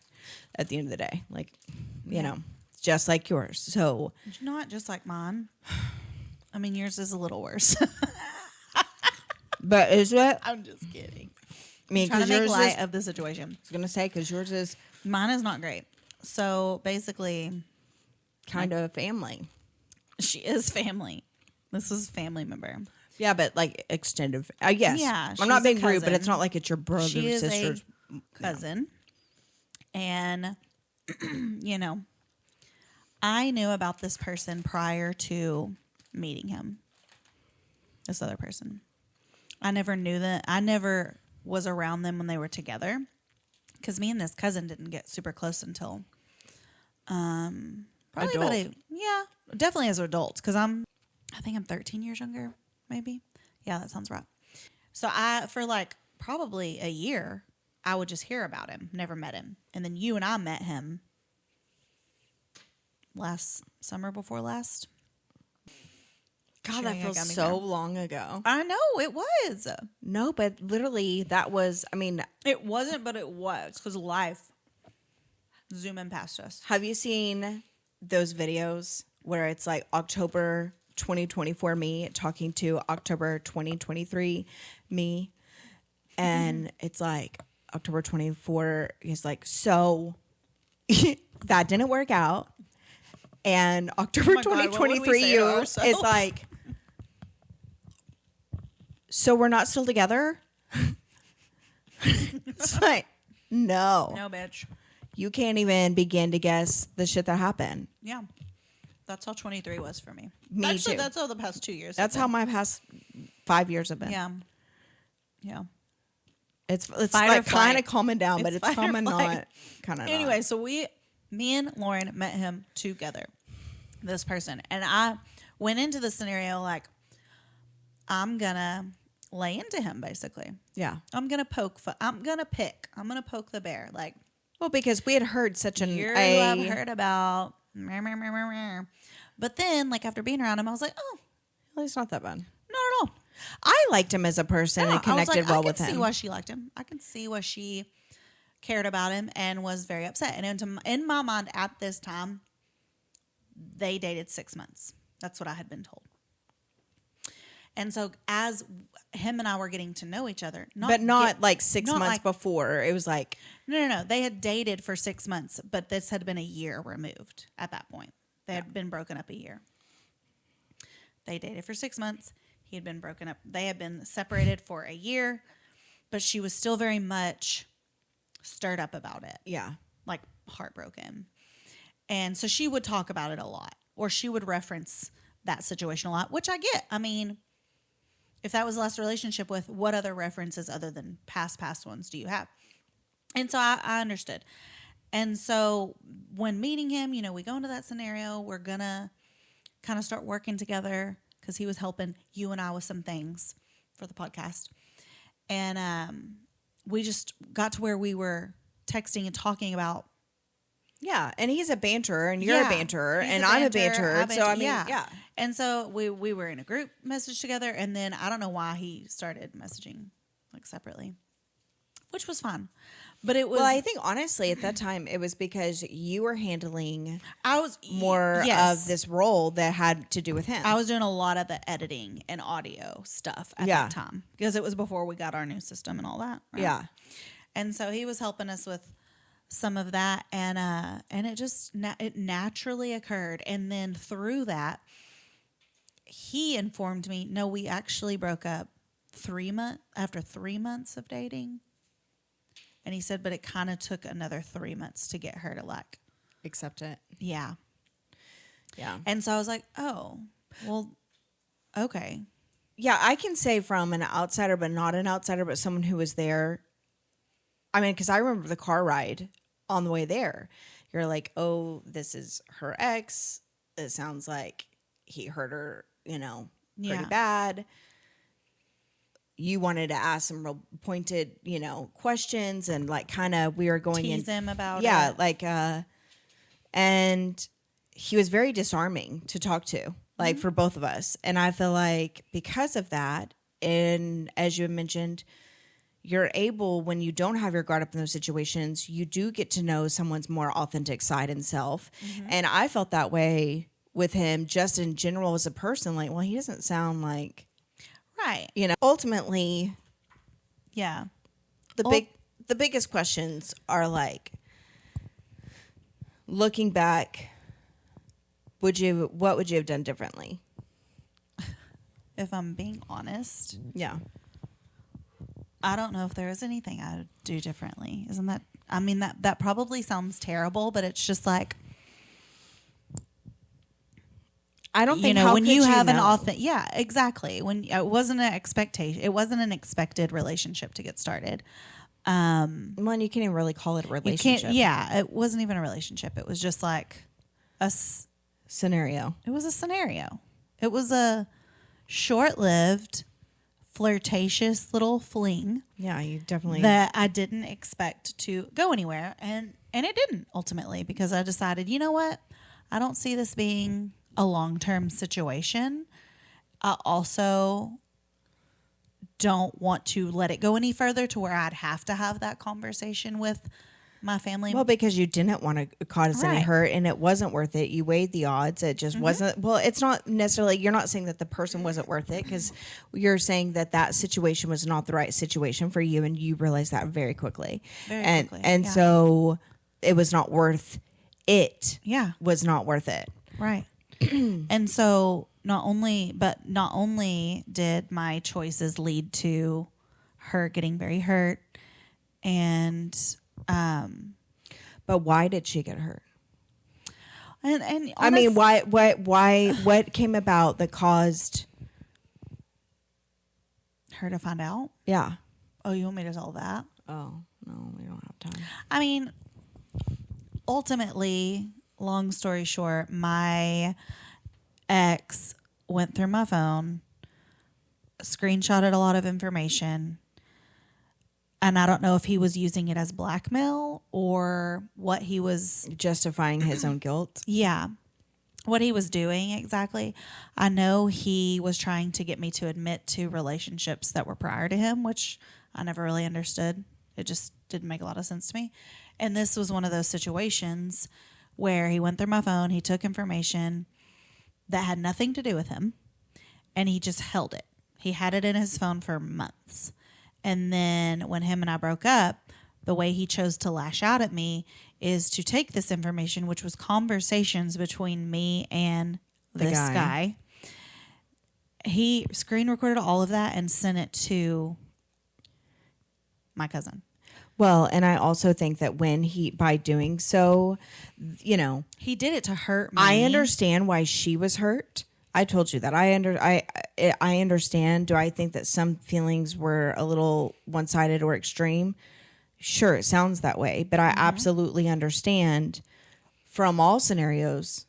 at the end of the day. Like, you know, just like yours. So not just like mine. I mean, yours is a little worse. But is it? I'm just kidding. I mean, trying to make light of the situation. I was going to say, because yours is... Mine is not great. So, basically... Kind of family. She is family. This is a family member. Yeah, but like extended... yes. Yeah. I'm not being rude, but it's not like it's your brother or sister. A cousin. And, you know, I knew about this person prior to meeting him, this other person. I never knew that. I never was around them when they were together because me and this cousin didn't get super close until probably definitely as adults because I think I'm 13 years younger, maybe. Yeah, that sounds right. So for like probably a year, I would just hear about him, never met him. And then you and I met him last summer before last. God, that feels so long ago. I know, it was. No, but literally that was, I mean... It wasn't, but it was, because life zooming past us. Have you seen those videos where it's like October 2024 me talking to October 2023 me? And it's like October 24 is like, so that didn't work out. And October 2023 is like, so we're not still together? It's like, no. No, bitch. You can't even begin to guess the shit that happened. Yeah. That's how 23 was for me. Me too. That's how the past 2 years That's how my past 5 years have been. Yeah. Yeah. It's like kind of calming down, but it's calming not kind of anyway, so me and Lauren met him together, this person. And I went into the scenario like, I'm going to lay into him, basically. Yeah. I'm going to poke the bear. Like, well, because we had heard such an... I've heard about... But then, like, after being around him, I was like, oh. Well, he's not that bad. Not at all. I liked him as a person and connected well with him. I can see why she liked him. I can see why she cared about him and was very upset. And in my mind, at this time, they dated 6 months. That's what I had been told. And so as him and I were getting to know each other, not like 6 months before. It was like, no. They had dated for 6 months, but this had been a year removed at that point. They had been broken up a year. They dated for 6 months. He had been broken up. They had been separated for a year, but she was still very much stirred up about it. yeah. Like heartbroken. And so she would talk about it a lot, or she would reference that situation a lot, which I get. I mean, if that was the last relationship with, what other references other than past ones do you have? And so I understood. And so when meeting him, we go into that scenario. We're going to kind of start working together because he was helping you and I with some things for the podcast. And we just got to where we were texting and talking about. Yeah, and he's a banterer, and you're a banterer, and I'm a banterer. So, I mean, yeah. And so we were in a group message together, and then I don't know why he started messaging like separately, which was fun. But it was... Well, I think, honestly, at that time, it was because you were handling more yes. of this role that had to do with him. I was doing a lot of the editing and audio stuff at that time, because it was before we got our new system and all that. Right? Yeah. And so he was helping us with some of that, and it just it naturally occurred. And then through that, he informed me, no, we actually broke up after 3 months of dating. And he said, but it kind of took another 3 months to get her to like accept it. Yeah. Yeah. And so I was like, oh, well, okay. Yeah, I can say from an outsider, but not an outsider, but someone who was there. I mean, because I remember the car ride on the way there. You're like, oh, this is her ex. It sounds like he hurt her, pretty bad. You wanted to ask some real pointed, questions, and like kind of we were going tease him about it. Yeah, like and he was very disarming to talk to, like for both of us. And I feel like because of that, and as you had mentioned, you're able, when you don't have your guard up in those situations, you do get to know someone's more authentic side and self. Mm-hmm. And I felt that way with him just in general as a person. Like, well, he doesn't sound like... Right. Ultimately... Yeah. The biggest questions are like, looking back, what would you have done differently? If I'm being honest. Yeah. I don't know if there is anything I would do differently. Isn't that, I mean, that probably sounds terrible, but it's just like, I don't think, how when could you have know? an authentic, yeah, exactly. When it wasn't an expectation, it wasn't an expected relationship to get started. Well, and you can't even really call it a relationship. Yeah, it wasn't even a relationship. It was just like scenario. It was a scenario. It was a short-lived, flirtatious little fling. Yeah, you definitely... That I didn't expect to go anywhere. And it didn't, ultimately, because I decided, you know what? I don't see this being a long-term situation. I also don't want to let it go any further to where I'd have to have that conversation with my family. Well, because you didn't want to cause any hurt, and it wasn't worth it. You weighed the odds. It just wasn't. Well, it's not necessarily, you're not saying that the person wasn't worth it, because you're saying that situation was not the right situation for you, and you realized that very quickly. And so it was not worth it. Yeah. Was not worth it. Right. And so not only did my choices lead to her getting very hurt, and but why did she get hurt? And I mean, why what came about that caused her to find out? Yeah. Oh, you want me to tell that? Oh, no, we don't have time. I mean, ultimately, long story short, my ex went through my phone, screenshotted a lot of information, and I don't know if he was using it as blackmail or what he was... Justifying his own guilt? Yeah. What he was doing exactly. I know he was trying to get me to admit to relationships that were prior to him, which I never really understood. It just didn't make a lot of sense to me. And this was one of those situations where he went through my phone, he took information that had nothing to do with him, and he just held it. He had it in his phone for months. And then when him and I broke up, the way he chose to lash out at me is to take this information, which was conversations between me and this guy. He screen recorded all of that and sent it to my cousin. Well, and I also think that by doing so, you know, he did it to hurt me. I understand why she was hurt. I told you that. I understand. Do I think that some feelings were a little one-sided or extreme? Sure, it sounds that way, but I absolutely understand from all scenarios.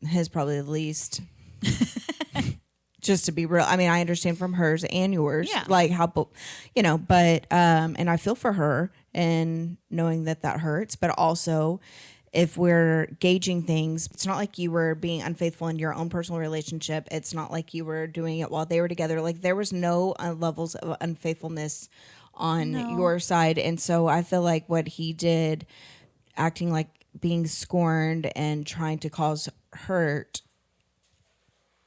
His probably the least. Just to be real, I mean, I understand from hers and yours, like how, you know, but and I feel for her and knowing that hurts, but also if we're gauging things, it's not like you were being unfaithful in your own personal relationship. It's not like you were doing it while they were together. Like there was no levels of unfaithfulness on your side. And so I feel like what he did, acting like being scorned and trying to cause hurt,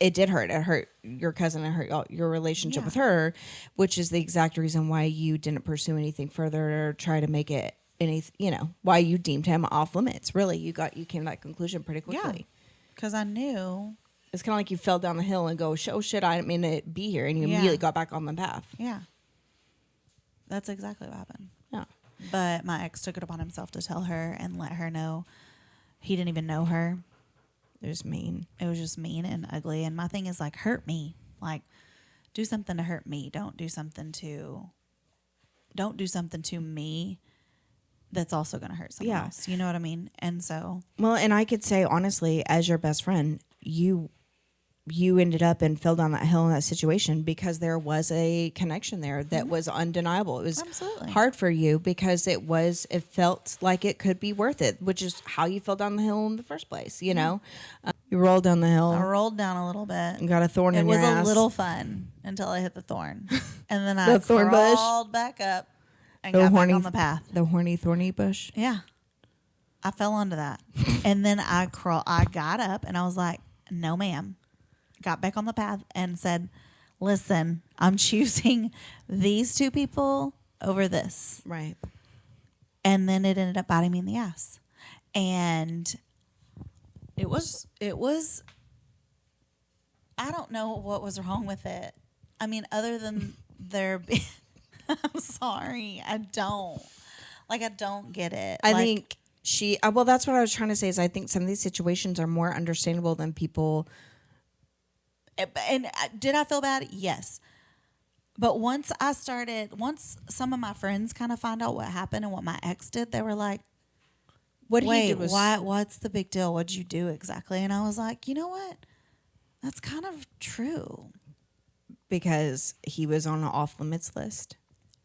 it did hurt. It hurt your cousin. It hurt your relationship with her, which is the exact reason why you didn't pursue anything further or try to make it why you deemed him off limits. Really, you came to that conclusion pretty quickly. Because I knew. It's kind of like you fell down the hill and go, oh shit, I didn't mean to be here. And you immediately got back on the path. Yeah. That's exactly what happened. Yeah. But my ex took it upon himself to tell her and let her know he didn't even know her. It was mean. It was just mean and ugly. And my thing is like, hurt me. Like, do something to hurt me. Don't do something to me that's also going to hurt someone else. You know what I mean? And so. Well, and I could say, honestly, as your best friend, you ended up and fell down that hill in that situation because there was a connection there that was undeniable. It was hard for you because it felt like it could be worth it, which is how you fell down the hill in the first place, you know? You rolled down the hill. I rolled down a little bit. And got a thorn in your ass. It was a little fun until I hit the thorn. And then I crawled back up and got back on the path. The horny, thorny bush? Yeah. I fell onto that. And then I got up and I was like, no, ma'am. Got back on the path and said, listen, I'm choosing these two people over this. Right. And then it ended up biting me in the ass. And it was, I don't know what was wrong with it. I mean, other than I'm sorry. I don't get it. I think well, that's what I was trying to say is I think some of these situations are more understandable than people. And did I feel bad? Yes. But once some of my friends kind of found out what happened and what my ex did, they were like, what's the big deal? What'd you do exactly? And I was like, you know what? That's kind of true. Because he was on an off limits list.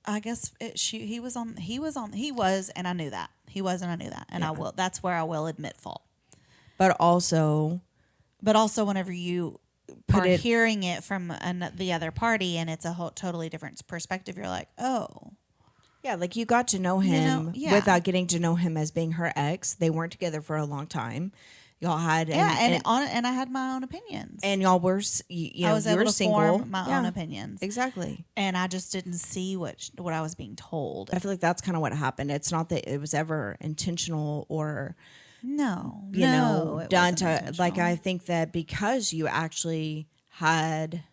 I guess he was, and I knew that. He was, and I knew that. And that's where I will admit fault. But also whenever you hearing it from the other party and it's a totally different perspective, you're like, oh. Yeah, like you got to know him without getting to know him as being her ex. They weren't together for a long time. Y'all had... and I had my own opinions. And y'all were, I was able to form my own opinions. Exactly. And I just didn't see what I was being told. I feel like that's kind of what happened. It's not that it was ever intentional or... done to like I think that because you actually had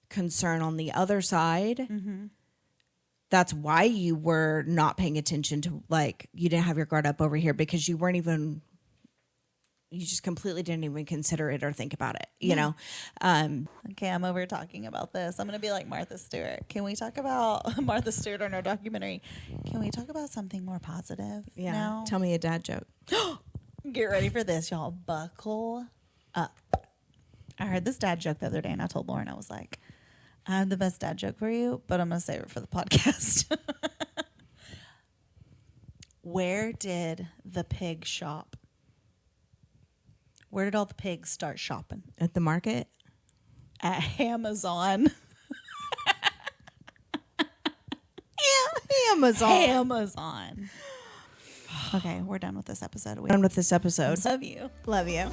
concern on the other side, that's why you were not paying attention to, like, you didn't have your guard up over here because you just completely didn't even consider it or think about it, you know? Okay, I'm over talking about this. I'm going to be like Martha Stewart. Can we talk about Martha Stewart on our documentary? Can we talk about something more positive? Yeah. Now? Tell me a dad joke. Get ready for this, y'all. Buckle up. I heard this dad joke the other day and I told Lauren, I was like, I have the best dad joke for you, but I'm going to save it for the podcast. Where did the pig shop? Where did all the pigs start shopping? At the market? At Amazon. Amazon. Okay, we're done with this episode. Done with this episode. Love you. Love you.